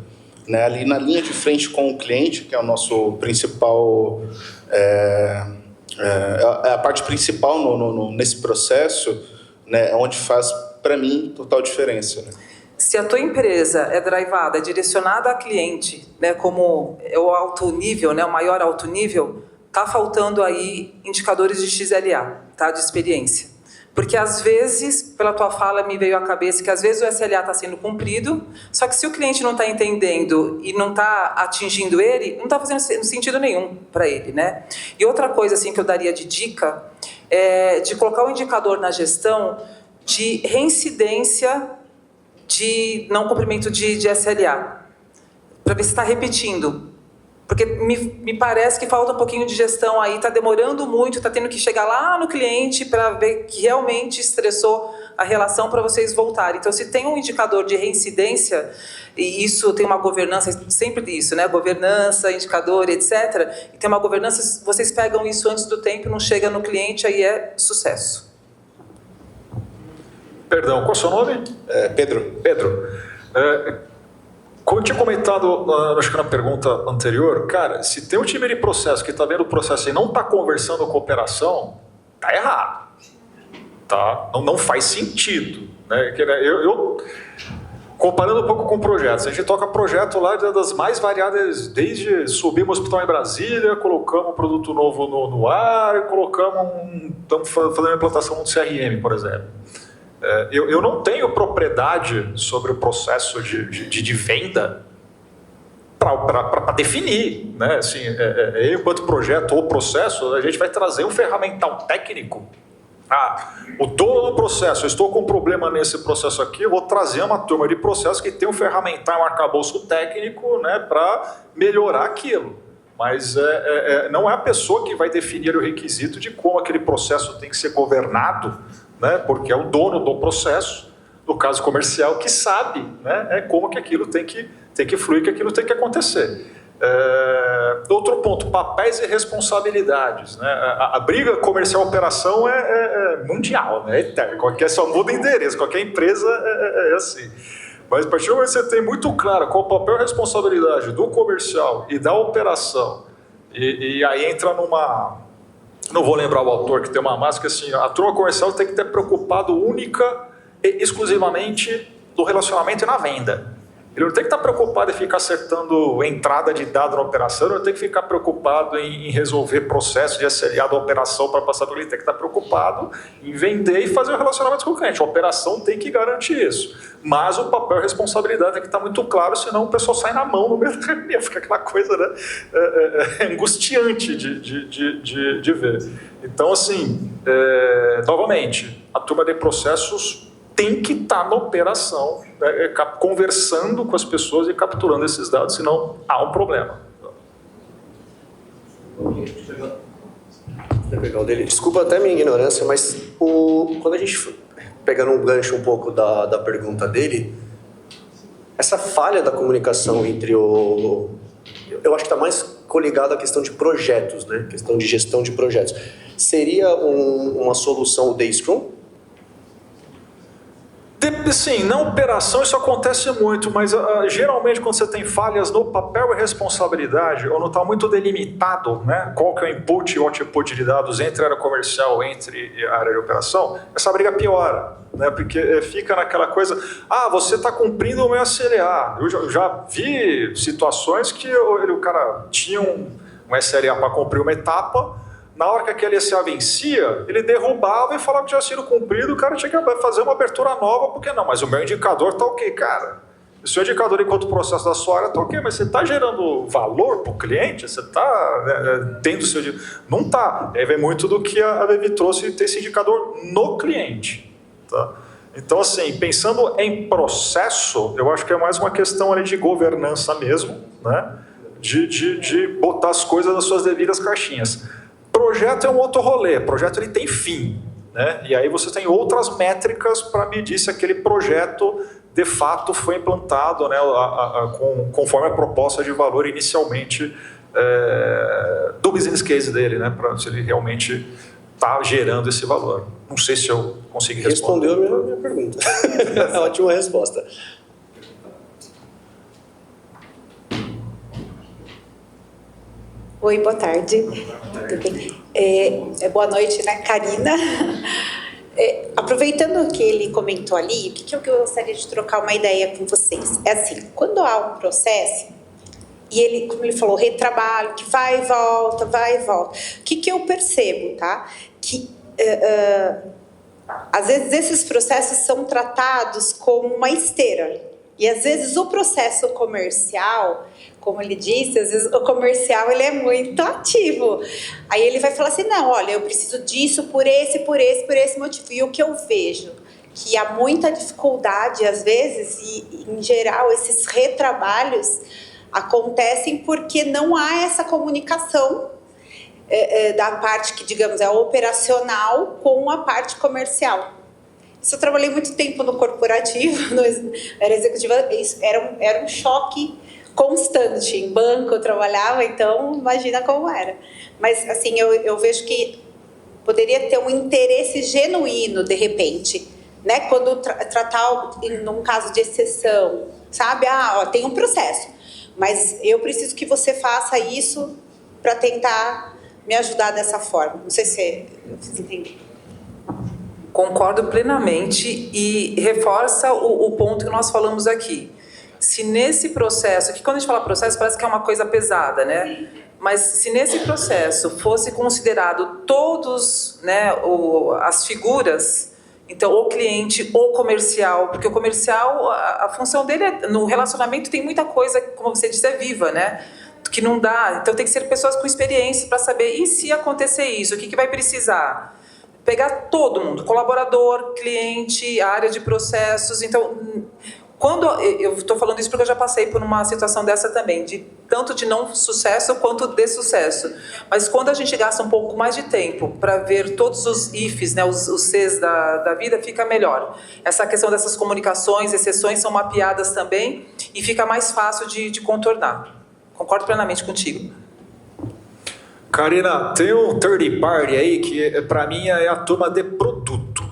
né, ali na linha de frente com o cliente, que é o nosso principal... a parte principal nesse processo, né, onde faz, para mim, total diferença. Né? Se a tua empresa é drivada, é direcionada a cliente, né, como é o alto nível, né, o maior alto nível, tá faltando aí indicadores de XLA, tá, de experiência. Porque, às vezes, pela tua fala, me veio à cabeça que, às vezes, o SLA está sendo cumprido, só que se o cliente não está entendendo e não está atingindo ele, não está fazendo sentido nenhum para ele, né? E outra coisa, assim, que eu daria de dica é de colocar o indicador na gestão de reincidência de não cumprimento de SLA, para ver se está repetindo. Porque me parece que falta um pouquinho de gestão aí, está demorando muito, está tendo que chegar lá no cliente para ver que realmente estressou a relação para vocês voltarem. Então, se tem um indicador de reincidência, e isso tem uma governança, sempre disso, né? Governança, indicador, etc. E tem uma governança, vocês pegam isso antes do tempo, não chega no cliente, aí é sucesso. Perdão, qual é o seu nome? Pedro. Pedro. Como eu tinha comentado, acho que na pergunta anterior, cara, se tem um time de processo que está vendo o processo e não está conversando com a operação, tá errado. Tá? Não faz sentido. Né? Comparando um pouco com projetos, a gente toca projeto lá das mais variadas, desde subir um hospital em Brasília, colocamos um produto novo no ar, estamos fazendo a implantação de CRM, por exemplo. Eu não tenho propriedade sobre o processo de venda para definir, né? Assim, eu, enquanto projeto ou processo, a gente vai trazer um ferramental técnico. O dono do processo, eu estou com um problema nesse processo aqui, eu vou trazer uma turma de processo que tem um ferramental, um arcabouço técnico, né, para melhorar aquilo. Mas não é a pessoa que vai definir o requisito de como aquele processo tem que ser governado, né, porque é o dono do processo, no caso comercial, que sabe, né, como que aquilo tem que fluir, que aquilo tem que acontecer. Outro ponto, papéis e responsabilidades. Né? A briga comercial-operação é mundial, né? É eterna. Só muda endereço, qualquer empresa é assim. Mas a partir do momento que você tem muito claro qual o papel e responsabilidade do comercial e da operação, e aí entra numa... Não vou lembrar o autor, que tem uma máscara assim, a turma comercial tem que ter preocupado única e exclusivamente no relacionamento e na venda. Ele não tem que estar preocupado em ficar acertando entrada de dado na operação, ele não tem que ficar preocupado em resolver processo de SLA da operação para passar para o cliente, tem que estar preocupado em vender e fazer o relacionamento com o cliente. A operação tem que garantir isso. Mas o papel e responsabilidade tem que estar muito claro, senão o pessoal sai na mão no meio da reunião, fica aquela coisa, né, angustiante de ver. Então, assim, novamente, a turma de processos tem que estar na operação, né, conversando com as pessoas e capturando esses dados, senão há um problema. Desculpa até a minha ignorância, mas quando a gente, pegando um gancho um pouco da pergunta dele, essa falha da comunicação entre eu acho que está mais coligado à questão de projetos, né? Questão de gestão de projetos. Seria uma solução o Day Scrum? Sim, na operação isso acontece muito, mas geralmente quando você tem falhas no papel e responsabilidade, ou não está muito delimitado, né, qual que é o input e o output de dados entre a área comercial e a área de operação, essa briga piora, né, porque fica naquela coisa, você está cumprindo o meu SLA. Eu já vi situações que o cara tinha um SLA para cumprir uma etapa. Na hora que aquele SA vencia, ele derrubava e falava que tinha sido cumprido, o cara tinha que fazer uma abertura nova, porque não, mas o meu indicador está ok, cara. O seu indicador enquanto processo da sua área está ok, mas você está gerando valor para o cliente? Você está tendo seu... Não está. Aí vem muito do que a Levi trouxe, ter esse indicador no cliente. Tá? Então, assim, pensando em processo, eu acho que é mais uma questão ali de governança mesmo, né? de botar as coisas nas suas devidas caixinhas. Projeto é um outro rolê, projeto ele tem fim, né? E aí você tem outras métricas para medir se aquele projeto de fato foi implantado, né, conforme a proposta de valor inicialmente do business case dele, né, para se ele realmente está gerando esse valor. Não sei se eu consegui responder. Respondeu a minha pergunta. Ótima resposta. Oi, boa tarde. Tudo bem? Boa noite, né, Karina? Aproveitando o que ele comentou ali, o que eu gostaria de trocar uma ideia com vocês? É assim, quando há um processo, e ele, como ele falou, retrabalho, que vai e volta, o que eu percebo, tá? Que às vezes esses processos são tratados como uma esteira. E às vezes o processo comercial, como ele disse, às vezes o comercial ele é muito ativo. Aí ele vai falar assim, não, olha, eu preciso disso por esse motivo. E o que eu vejo, que há muita dificuldade às vezes, e em geral esses retrabalhos acontecem porque não há essa comunicação da parte que, digamos, é operacional com a parte comercial. Isso eu trabalhei muito tempo no corporativo, era executiva, era um choque constante. Em banco eu trabalhava, então imagina como era. Mas assim, eu vejo que poderia ter um interesse genuíno, de repente, né? Quando tratar num caso de exceção, sabe? Tem um processo, mas eu preciso que você faça isso para tentar me ajudar dessa forma. Não sei se vocês entendem. Concordo plenamente e reforça o ponto que nós falamos aqui. Se nesse processo, que quando a gente fala processo parece que é uma coisa pesada, né? Mas se nesse processo fosse considerado todos, né, as figuras, então o cliente, o comercial, porque o comercial, a função dele no relacionamento tem muita coisa, como você disse, é viva, né? Que não dá, então tem que ser pessoas com experiência para saber, e se acontecer isso, o que vai precisar? Pegar todo mundo, colaborador, cliente, área de processos. Então, quando eu estou falando isso porque eu já passei por uma situação dessa também, tanto de não sucesso quanto de sucesso. Mas quando a gente gasta um pouco mais de tempo para ver todos os ifs, né, os Cs da vida, fica melhor. Essa questão dessas comunicações, exceções são mapeadas também e fica mais fácil de contornar. Concordo plenamente contigo. Karina, tem um third party aí que para mim é a turma de produto,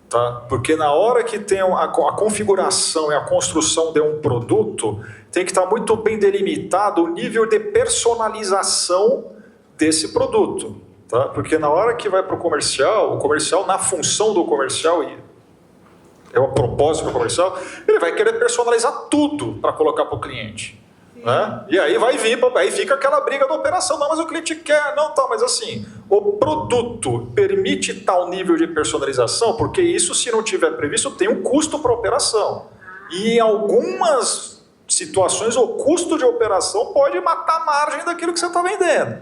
tá? Porque na hora que tem a configuração e a construção de um produto, tem que estar muito bem delimitado o nível de personalização desse produto, tá? Porque na hora que vai para o comercial, na função do comercial, é o propósito do comercial, ele vai querer personalizar tudo para colocar para o cliente. Né? E aí aí fica aquela briga da operação, não, mas o cliente quer, não, tá, mas assim, o produto permite tal nível de personalização, porque isso, se não tiver previsto, tem um custo para a operação. E em algumas situações, o custo de operação pode matar a margem daquilo que você está vendendo.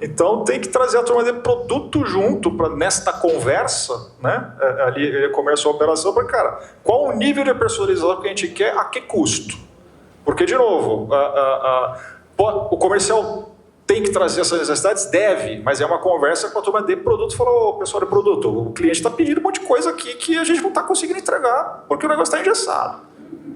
Então tem que trazer a turma de produto junto nesta conversa, né? Ali, comércio e operação, para, cara, qual o nível de personalização que a gente quer, a que custo? Porque, de novo, o comercial tem que trazer essas necessidades? Deve, mas é uma conversa com a turma de produto. Falou, pessoal de produto, o cliente está pedindo um monte de coisa aqui que a gente não está conseguindo entregar, porque o negócio está engessado.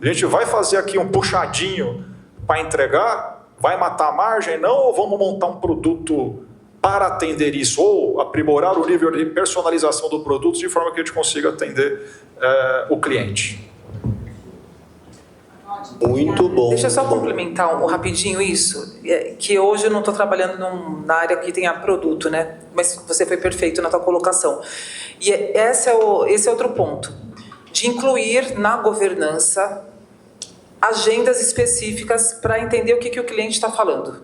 A gente vai fazer aqui um puxadinho para entregar, vai matar a margem, não, ou vamos montar um produto para atender isso, ou aprimorar o nível de personalização do produto de forma que a gente consiga atender o cliente. Muito bom. Deixa eu só complementar rapidinho isso, que hoje eu não estou trabalhando na área que tenha produto, né? Mas você foi perfeito na tua colocação. E esse é outro ponto, de incluir na governança agendas específicas para entender o que o cliente está falando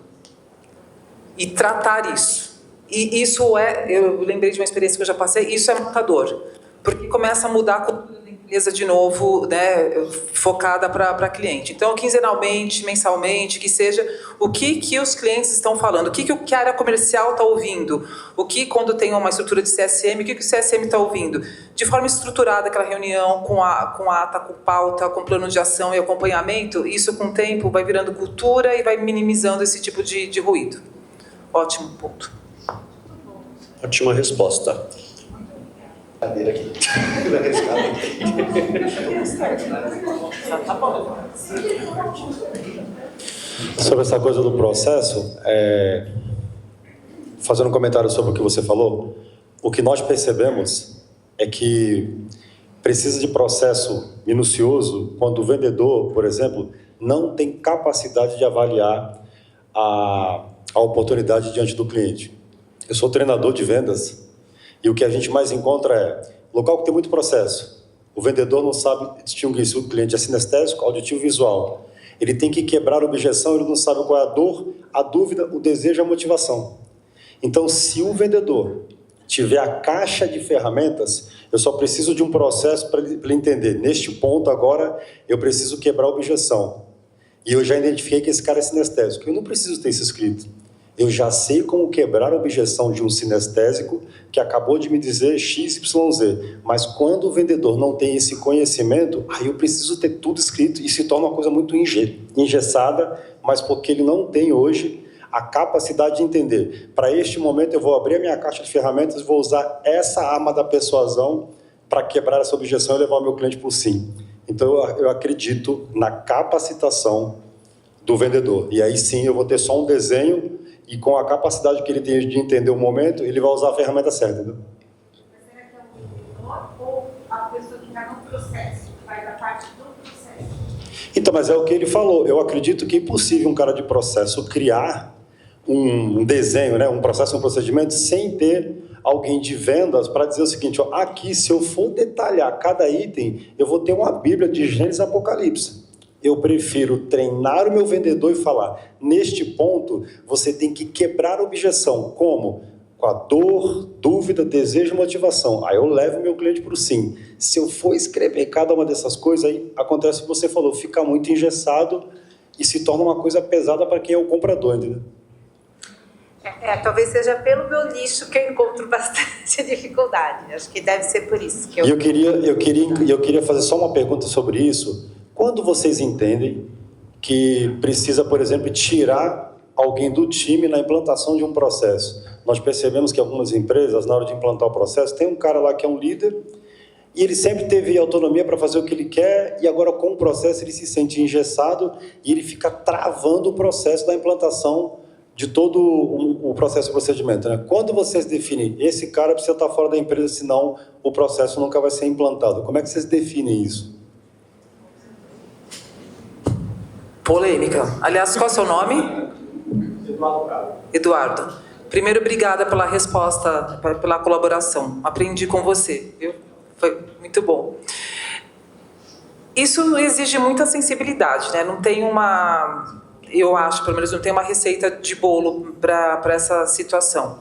e tratar isso. E isso eu lembrei de uma experiência que eu já passei, isso é matador, porque começa a mudar a cultura da empresa de novo, né, focada para cliente. Então, quinzenalmente, mensalmente, que seja, o que os clientes estão falando, o que a área comercial está ouvindo, o que, quando tem uma estrutura de CSM, o que o CSM está ouvindo, de forma estruturada, aquela reunião com ata, com pauta, com plano de ação e acompanhamento, isso com o tempo vai virando cultura e vai minimizando esse tipo de ruído. Ótimo ponto. Ótima resposta. Cadeira aqui. Sobre essa coisa do processo, fazendo um comentário sobre o que você falou, o que nós percebemos é que precisa de processo minucioso quando o vendedor, por exemplo, não tem capacidade de avaliar a oportunidade diante do cliente. Eu sou treinador de vendas e o que a gente mais encontra é local que tem muito processo. O vendedor não sabe distinguir se o cliente é sinestésico, auditivo, visual. Ele tem que quebrar a objeção, ele não sabe qual é a dor, a dúvida, o desejo, a motivação. Então, se o vendedor tiver a caixa de ferramentas, eu só preciso de um processo para ele entender. Neste ponto, agora, eu preciso quebrar a objeção. E eu já identifiquei que esse cara é sinestésico. Eu não preciso ter isso escrito. Eu já sei como quebrar a objeção de um sinestésico que acabou de me dizer XYZ. Mas quando o vendedor não tem esse conhecimento, aí eu preciso ter tudo escrito e se torna uma coisa muito engessada, mas porque ele não tem hoje a capacidade de entender. Para este momento eu vou abrir a minha caixa de ferramentas e vou usar essa arma da persuasão para quebrar essa objeção e levar o meu cliente para o sim. Então eu acredito na capacitação do vendedor. E aí sim eu vou ter só um desenho e com a capacidade que ele tem de entender o momento, ele vai usar a ferramenta certa, entendeu? Mas será que é o vendedor ou a pessoa que está no processo, que faz a parte do processo? Então, mas é o que ele falou. Eu acredito que é impossível um cara de processo criar um desenho, né, um processo, um procedimento, sem ter alguém de vendas para dizer o seguinte, ó, aqui, se eu for detalhar cada item, eu vou ter uma bíblia de Gênesis e Apocalipse. Eu prefiro treinar o meu vendedor e falar, neste ponto, você tem que quebrar a objeção. Como? Com a dor, dúvida, desejo e motivação. Aí eu levo o meu cliente para o sim. Se eu for escrever cada uma dessas coisas, aí acontece o que você falou, fica muito engessado e se torna uma coisa pesada para quem é o comprador, entendeu? Talvez seja pelo meu nicho que eu encontro bastante dificuldade. Acho que deve ser por isso que eu... E eu queria fazer só uma pergunta sobre isso. Quando vocês entendem que precisa, por exemplo, tirar alguém do time na implantação de um processo? Nós percebemos que algumas empresas, na hora de implantar o processo, tem um cara lá que é um líder e ele sempre teve autonomia para fazer o que ele quer e agora com o processo ele se sente engessado e ele fica travando o processo da implantação de todo o processo de procedimento, né? Quando vocês definem, esse cara precisa estar fora da empresa, senão o processo nunca vai ser implantado. Como é que vocês definem isso? Polêmica. Aliás, qual é o seu nome? Eduardo. Primeiro, obrigada pela resposta, pela colaboração. Aprendi com você, viu? Foi muito bom. Isso exige muita sensibilidade, né? Não tem uma... Eu acho, pelo menos, não tem uma receita de bolo para essa situação.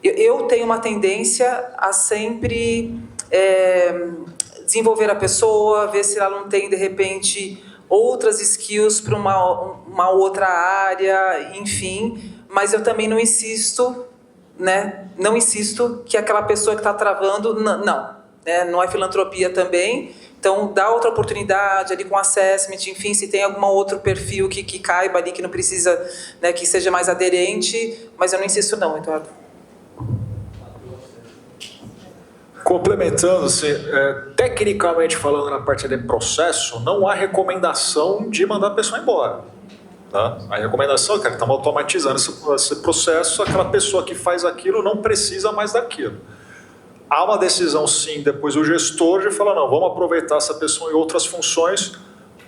Eu tenho uma tendência a sempre desenvolver a pessoa, ver se ela não tem, de repente, outras skills para uma outra área, enfim. Mas eu também não insisto, né? Não insisto que aquela pessoa que está travando, não. Né? Não é filantropia também. Então, dá outra oportunidade ali com assessment, enfim, se tem algum outro perfil que caiba ali, que não precisa, né, que seja mais aderente, mas eu não insisto não, Eduardo. Complementando-se, tecnicamente falando na parte de processo, não há recomendação de mandar a pessoa embora. Tá? A recomendação, cara, estamos automatizando esse processo, aquela pessoa que faz aquilo não precisa mais daquilo. Há uma decisão, sim, depois o gestor de falar, não, vamos aproveitar essa pessoa em outras funções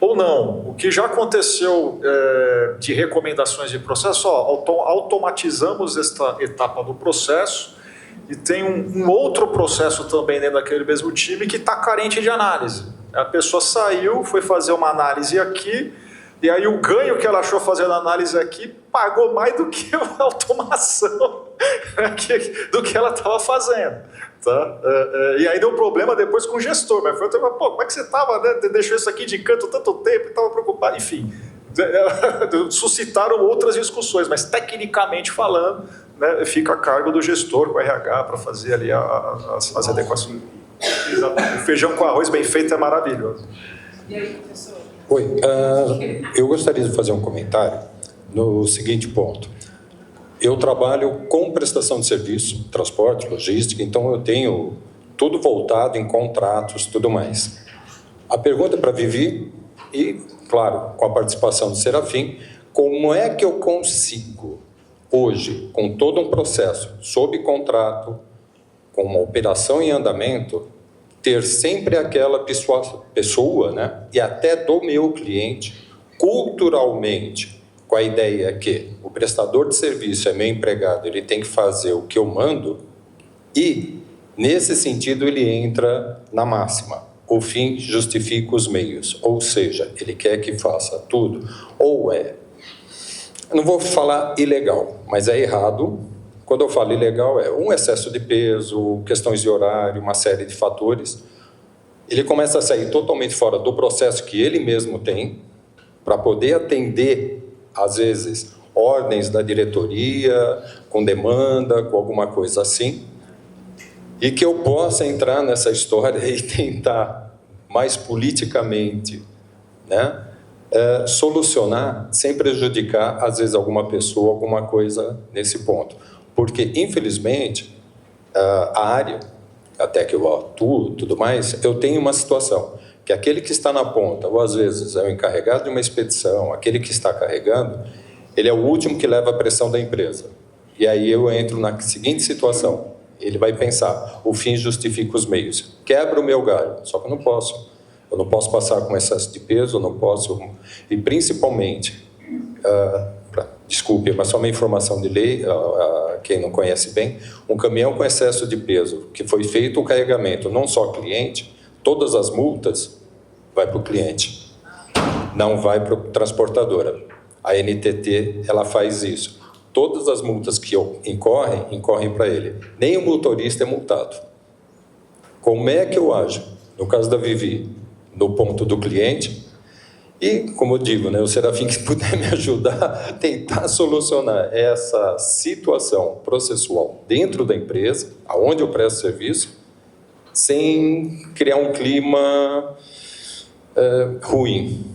ou não. O que já aconteceu de recomendações de processo, automatizamos esta etapa do processo e tem um outro processo também dentro daquele mesmo time que está carente de análise. A pessoa saiu, foi fazer uma análise aqui, e aí o ganho que ela achou fazendo a análise aqui pagou mais do que a automação do que ela estava fazendo. Tá? E aí deu problema depois com o gestor. Mas foi, pô, como é que você estava, né? Deixou isso aqui de canto tanto tempo e estava preocupado. Enfim, suscitaram outras discussões, mas tecnicamente falando, né, fica a cargo do gestor com o RH para fazer ali as adequações. O feijão com arroz bem feito é maravilhoso. E aí, professor? Oi, eu gostaria de fazer um comentário no seguinte ponto. Eu trabalho com prestação de serviço, transporte, logística, então eu tenho tudo voltado em contratos e tudo mais. A pergunta é para Vivi e, claro, com a participação do Serafim, como é que eu consigo, hoje, com todo um processo sob contrato, com uma operação em andamento, ter sempre aquela pessoa, né, e até do meu cliente, culturalmente, com a ideia que o prestador de serviço é meu empregado, ele tem que fazer o que eu mando, e, nesse sentido, ele entra na máxima. O fim justifica os meios, ou seja, ele quer que faça tudo, ou não vou falar ilegal, mas é errado. Quando eu falo ilegal, é um excesso de peso, questões de horário, uma série de fatores. Ele começa a sair totalmente fora do processo que ele mesmo tem, para poder atender, às vezes, ordens da diretoria, com demanda, com alguma coisa assim, e que eu possa entrar nessa história e tentar, mais politicamente, né, solucionar, sem prejudicar, às vezes, alguma pessoa, alguma coisa nesse ponto. Porque, infelizmente, a área, até que eu atuo e tudo mais, eu tenho uma situação que aquele que está na ponta, ou às vezes é o encarregado de uma expedição, aquele que está carregando, ele é o último que leva a pressão da empresa. E aí eu entro na seguinte situação, ele vai pensar, o fim justifica os meios. Quebra o meu galho, só que eu não posso. Eu não posso passar com excesso de peso, eu não posso... E principalmente... Desculpe, mas só uma informação de lei, quem não conhece bem, um caminhão com excesso de peso, que foi feito o carregamento, não só cliente, todas as multas vai para o cliente, não vai para a transportadora. A NTT, ela faz isso. Todas as multas que incorrem para ele. Nem o motorista é multado. Como é que eu ajo? No caso da Vivi, no ponto do cliente... E, como eu digo, né, o Serafim que puder me ajudar a tentar solucionar essa situação processual dentro da empresa, aonde eu presto serviço, sem criar um clima ruim.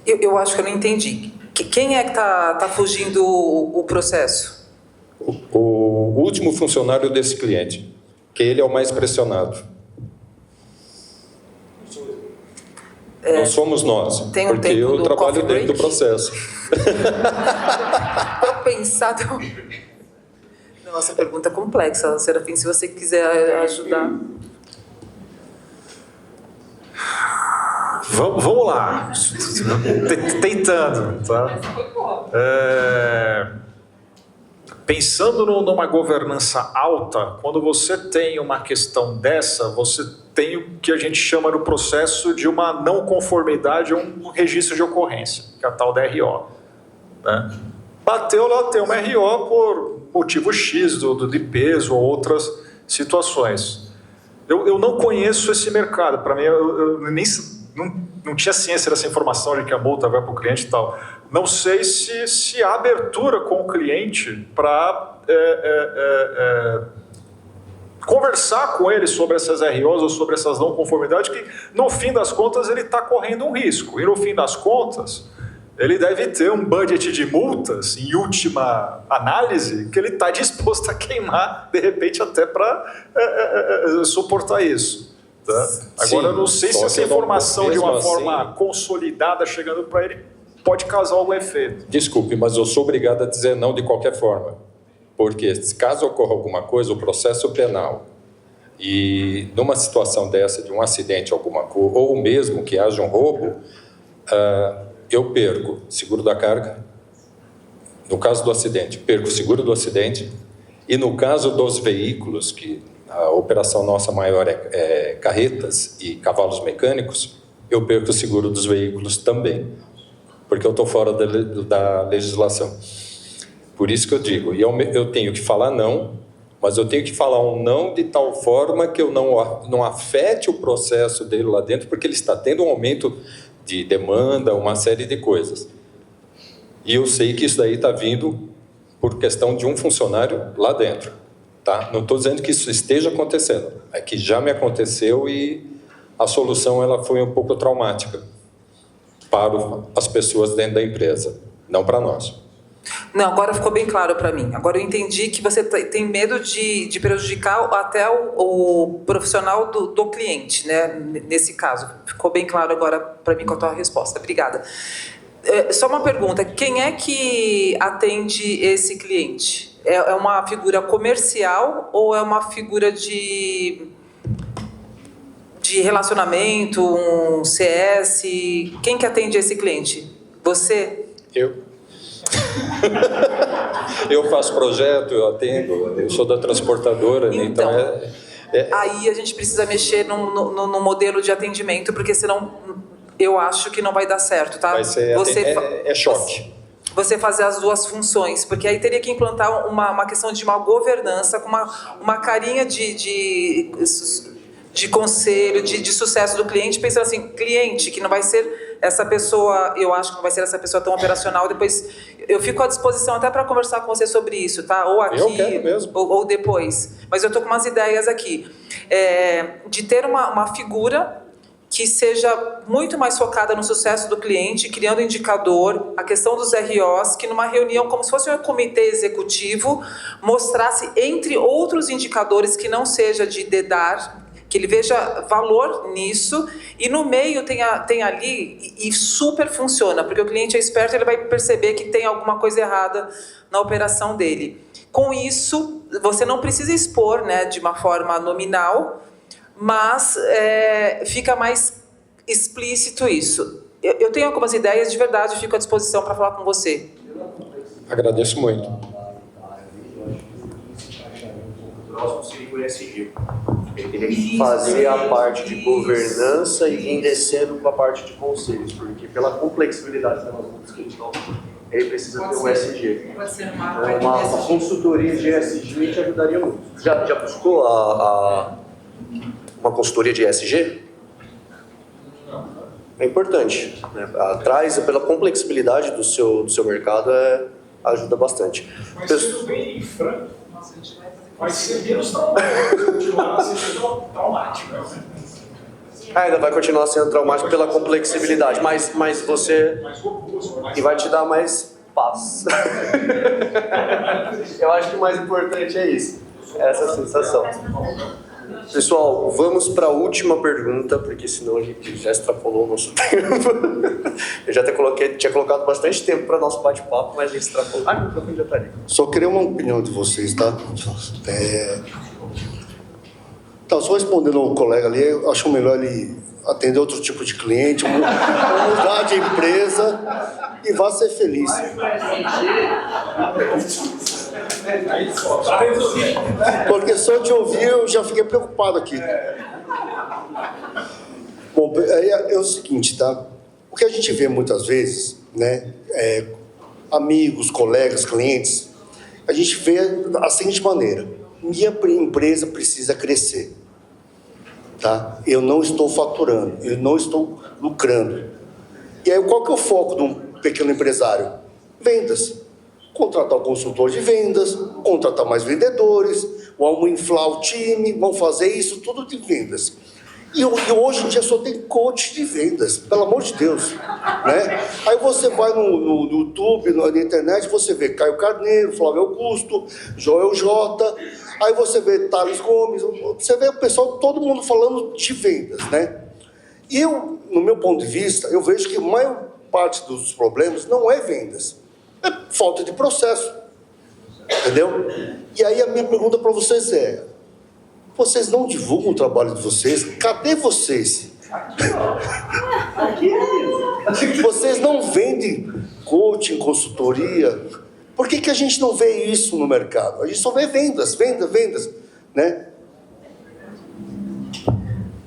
Eu acho que eu não entendi. Quem é que está fugindo o processo? O último funcionário desse cliente, que ele é o mais pressionado. Não somos nós, porque eu trabalho dentro do processo. Para pensar... Nossa, pergunta complexa, Serafim, se você quiser ajudar. Vamos lá. Tentando, tá? Pensando numa governança alta, quando você tem uma questão dessa, você tem o que a gente chama no processo de uma não conformidade ou um registro de ocorrência, que é a tal da RO. Né? Bateu lá, tem uma RO por motivo X, de peso ou outras situações. Eu não conheço esse mercado, para mim eu nem não tinha ciência dessa informação de que a multa vai para o cliente e tal. Não sei se há abertura com o cliente para conversar com ele sobre essas ROs ou sobre essas não conformidades, que no fim das contas ele está correndo um risco. E no fim das contas, ele deve ter um budget de multas, em última análise, que ele está disposto a queimar, de repente, até para suportar isso. Tá? Agora, eu não sei se essa informação de uma forma consolidada chegando para ele pode causar algum efeito. Desculpe, mas eu sou obrigado a dizer não de qualquer forma. Porque caso ocorra alguma coisa, o processo penal, e numa situação dessa, de um acidente, alguma coisa, ou mesmo que haja um roubo, eu perco seguro da carga. No caso do acidente, perco o seguro do acidente. E no caso dos veículos, que a operação nossa maior é carretas e cavalos mecânicos, eu perco o seguro dos veículos também, porque eu estou fora da legislação. Por isso que eu digo, e eu tenho que falar não, mas eu tenho que falar um não de tal forma que eu não afete o processo dele lá dentro, porque ele está tendo um aumento de demanda, uma série de coisas. E eu sei que isso daí está vindo por questão de um funcionário lá dentro. Tá? Não estou dizendo que isso esteja acontecendo, é que já me aconteceu e a solução ela foi um pouco traumática para as pessoas dentro da empresa, não para nós. Não, agora ficou bem claro para mim. Agora eu entendi que você tem medo de prejudicar até o profissional do cliente, né? Nesse caso. Ficou bem claro agora para mim com a tua resposta. Obrigada. Só uma pergunta. Quem é que atende esse cliente? É uma figura comercial ou é uma figura de relacionamento, um CS? Quem que atende esse cliente? Você? Eu. Eu faço projeto, eu atendo, eu sou da transportadora, então aí a gente precisa mexer no modelo de atendimento, porque senão eu acho que não vai dar certo, tá? Vai ser choque. Você fazer as duas funções, porque aí teria que implantar uma questão de uma governança com uma carinha de conselho, de sucesso do cliente, pensando assim, cliente, que não vai ser essa pessoa, eu acho que não vai ser essa pessoa tão operacional, depois eu fico à disposição até para conversar com você sobre isso, tá? Ou aqui, eu quero mesmo. Ou depois. Mas eu tô com umas ideias aqui. De ter uma figura que seja muito mais focada no sucesso do cliente, criando indicador, a questão dos ROs, que numa reunião, como se fosse um comitê executivo, mostrasse, entre outros indicadores, que não seja de dedar, que ele veja valor nisso, e no meio tem ali, e super funciona, porque o cliente é esperto, ele vai perceber que tem alguma coisa errada na operação dele. Com isso, você não precisa expor, né, de uma forma nominal, mas fica mais explícito isso. Eu tenho algumas ideias, de verdade, fico à disposição para falar com você. Agradeço muito. O próximo seria o ESG. Ele teria que fazer a parte de governança e vir descendo para a parte de conselhos, porque pela complexibilidade das nossas questões, ele precisa ter um ESG. Uma consultoria de ESG te ajudaria muito. Já buscou uma consultoria de ESG? É importante, né? Traz, pela complexibilidade do seu mercado, ajuda bastante. Mas sendo bem franco, vai ser menos traumático, continuar sendo traumático. Ainda vai continuar sendo traumático pela complexidade, mas você... E vai te dar mais paz. Eu acho que o mais importante é isso, essa sensação. Pessoal, vamos para a última pergunta, porque senão a gente já extrapolou o nosso tempo. Eu já tinha colocado bastante tempo para nosso bate-papo, mas a gente extrapolou. O microfone já está ali. Só queria uma opinião de vocês, tá? Então, só respondendo ao colega ali, eu acho melhor ele atender outro tipo de cliente, mudar de empresa e vá ser feliz. Porque só de ouvir eu já fiquei preocupado aqui. Bom, é o seguinte, tá? O que a gente vê muitas vezes, né? Amigos, colegas, clientes, a gente vê da seguinte maneira: minha empresa precisa crescer, tá? Eu não estou faturando, eu não estou lucrando. E aí qual que é o foco de um pequeno empresário? Vendas. Contratar um consultor de vendas, contratar mais vendedores, vamos inflar o time, vamos fazer isso, tudo de vendas. E hoje em dia só tem coach de vendas, pelo amor de Deus, né? Aí você vai no YouTube, na internet, você vê Caio Carneiro, Flávio Augusto, Joel J, aí você vê Thales Gomes, você vê o pessoal, todo mundo falando de vendas, né? E eu, no meu ponto de vista, eu vejo que parte dos problemas não é vendas, é falta de processo. Entendeu? E aí a minha pergunta para vocês é: vocês não divulgam o trabalho de vocês? Cadê vocês? Vocês não vendem coaching, consultoria? Por que a gente não vê isso no mercado? A gente só vê vendas, né?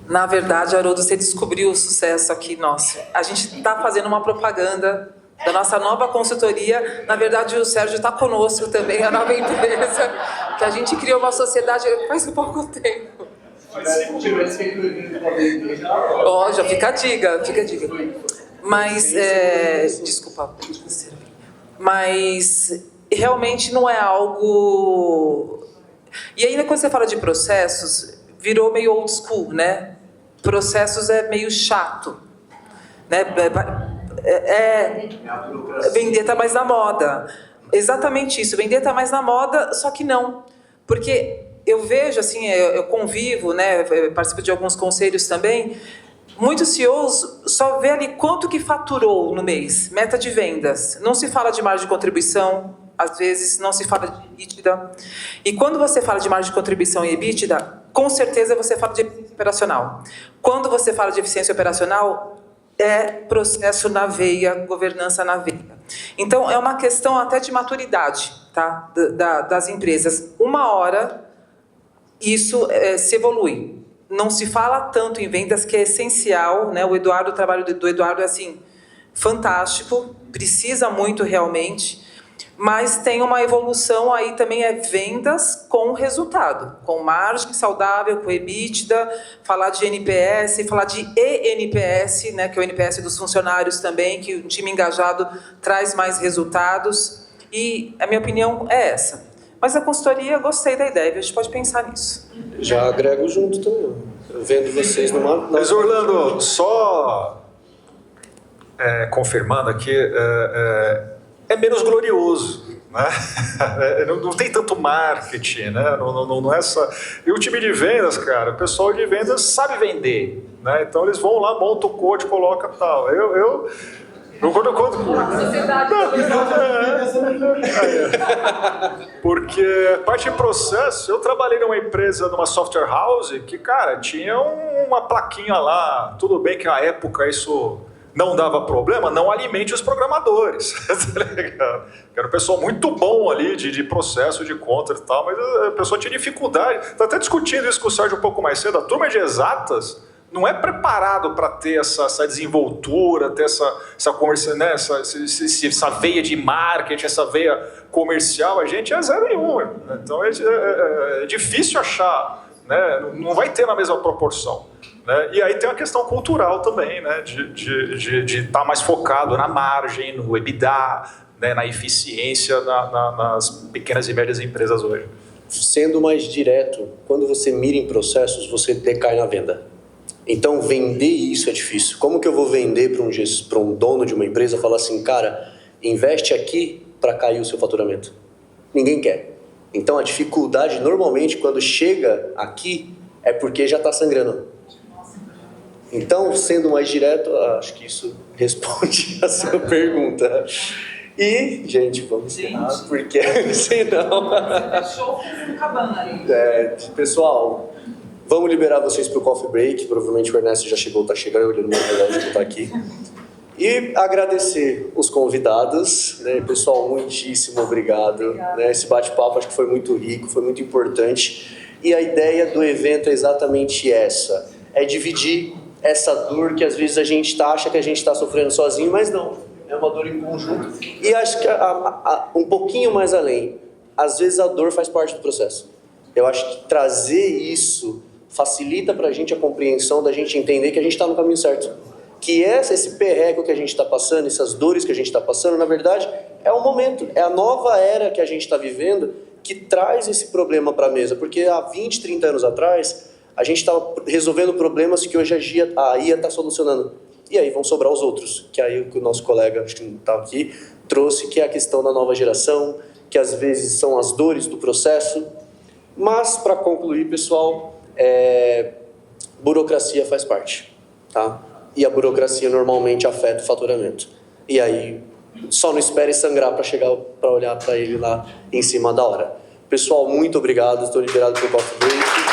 Na verdade, Haroldo, você descobriu o sucesso aqui nosso. A gente está fazendo uma propaganda da nossa nova consultoria. Na verdade, o Sérgio está conosco também, a nova empresa, que a gente criou uma sociedade faz pouco tempo. Ó, já fica a dica. Mas, desculpa, mas realmente não é algo... E ainda quando você fala de processos, virou meio old school, né? Processos é meio chato, né? Vender está mais na moda. Exatamente isso, vender está mais na moda, só que não. Porque eu vejo, assim, eu convivo, né? Eu participo de alguns conselhos também. Muitos CEOs só vê ali quanto que faturou no mês, meta de vendas. Não se fala de margem de contribuição, às vezes não se fala de EBITDA. E quando você fala de margem de contribuição e EBITDA, com certeza você fala de eficiência operacional. Quando você fala de eficiência operacional, é processo na veia, governança na veia. Então, é uma questão até de maturidade, tá? Das empresas. Uma hora, isso se evolui. Não se fala tanto em vendas, que é essencial, né? O trabalho do Eduardo é assim, fantástico, precisa muito realmente, mas tem uma evolução aí também, é vendas com resultado, com margem saudável, com EBITDA, falar de NPS, falar de ENPS, né? Que é o NPS dos funcionários também, que o time engajado traz mais resultados, e a minha opinião é essa. Mas a consultoria, gostei da ideia, a gente pode pensar nisso. Já agrego junto também. Eu vendo vocês numa... Mas, Orlando, só confirmando aqui, é menos glorioso, né? Não tem tanto marketing, né? Não é só... E o time de vendas, cara, o pessoal de vendas sabe vender, né? Então eles vão lá, montam o code, coloca tal. Porque parte de processo, eu trabalhei numa empresa, numa software house, que, cara, tinha uma plaquinha lá, tudo bem que na época isso não dava problema, não alimente os programadores, tá ligado? Era um pessoal muito bom ali de processo, de conta e tal, mas a pessoa tinha dificuldade. Tá até discutindo isso com o Sérgio um pouco mais cedo, a turma de exatas não é preparado para ter essa desenvoltura, ter essa conversa, né? essa veia de marketing, essa veia comercial. A gente é 0 e 1. Então é difícil achar, né? Não vai ter na mesma proporção, né? E aí tem uma questão cultural também, né? De estar mais focado na margem, no EBITDA, né? Na eficiência nas pequenas e médias empresas hoje. Sendo mais direto, quando você mira em processos, você decai na venda. Então, vender isso é difícil. Como que eu vou vender para um dono de uma empresa, falar assim, cara, investe aqui para cair o seu faturamento? Ninguém quer. Então, a dificuldade, normalmente, quando chega aqui, é porque já está sangrando. Então, sendo mais direto, acho que isso responde a sua pergunta. E, gente, vamos encerrar, porque senão... Pessoal... Vamos liberar vocês para o coffee break. Provavelmente o Ernesto já chegou, está chegando, olhando no meu relógio que está aqui. E agradecer os convidados, né? Pessoal, muitíssimo obrigado. Né? Esse bate-papo acho que foi muito rico, foi muito importante. E a ideia do evento é exatamente essa. É dividir essa dor que às vezes a gente acha que a gente está sofrendo sozinho, mas não. É uma dor em conjunto. E acho que um pouquinho mais além. Às vezes a dor faz parte do processo. Eu acho que trazer isso facilita para a gente a compreensão da gente entender que a gente está no caminho certo. Que esse perreco que a gente está passando, essas dores que a gente está passando, na verdade, é o momento, é a nova era que a gente está vivendo que traz esse problema para a mesa. Porque há 20, 30 anos atrás, a gente estava resolvendo problemas que hoje a IA está solucionando. E aí vão sobrar os outros, que aí o nosso colega, acho que não está aqui, trouxe, que é a questão da nova geração, que às vezes são as dores do processo. Mas, para concluir, pessoal, burocracia faz parte, tá? E a burocracia normalmente afeta o faturamento. E aí, só não espere sangrar para chegar para olhar para ele lá em cima da hora. Pessoal, muito obrigado. Estou liberado para o coffee break.